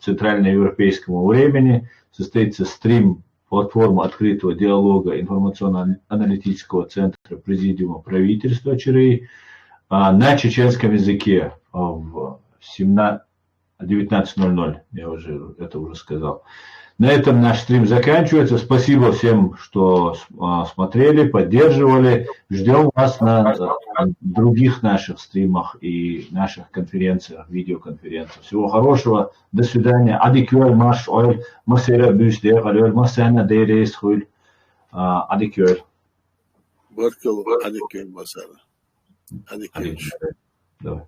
A: центральноевропейскому времени состоится стрим платформы открытого диалога информационно-аналитического центра Президиума правительства ЧРИ на чеченском языке в 19:00, я это уже сказал. На этом наш стрим заканчивается. Спасибо всем, что смотрели, поддерживали. Ждем вас на других наших стримах и наших конференциях, видеоконференциях. Всего хорошего. До свидания. Адикюэль маш ойл. Масера бюстер. Масена дерейс хуйль. Адикюэль.
I: Баркал. Адикюэль масера. Адикюэль.
A: Давай.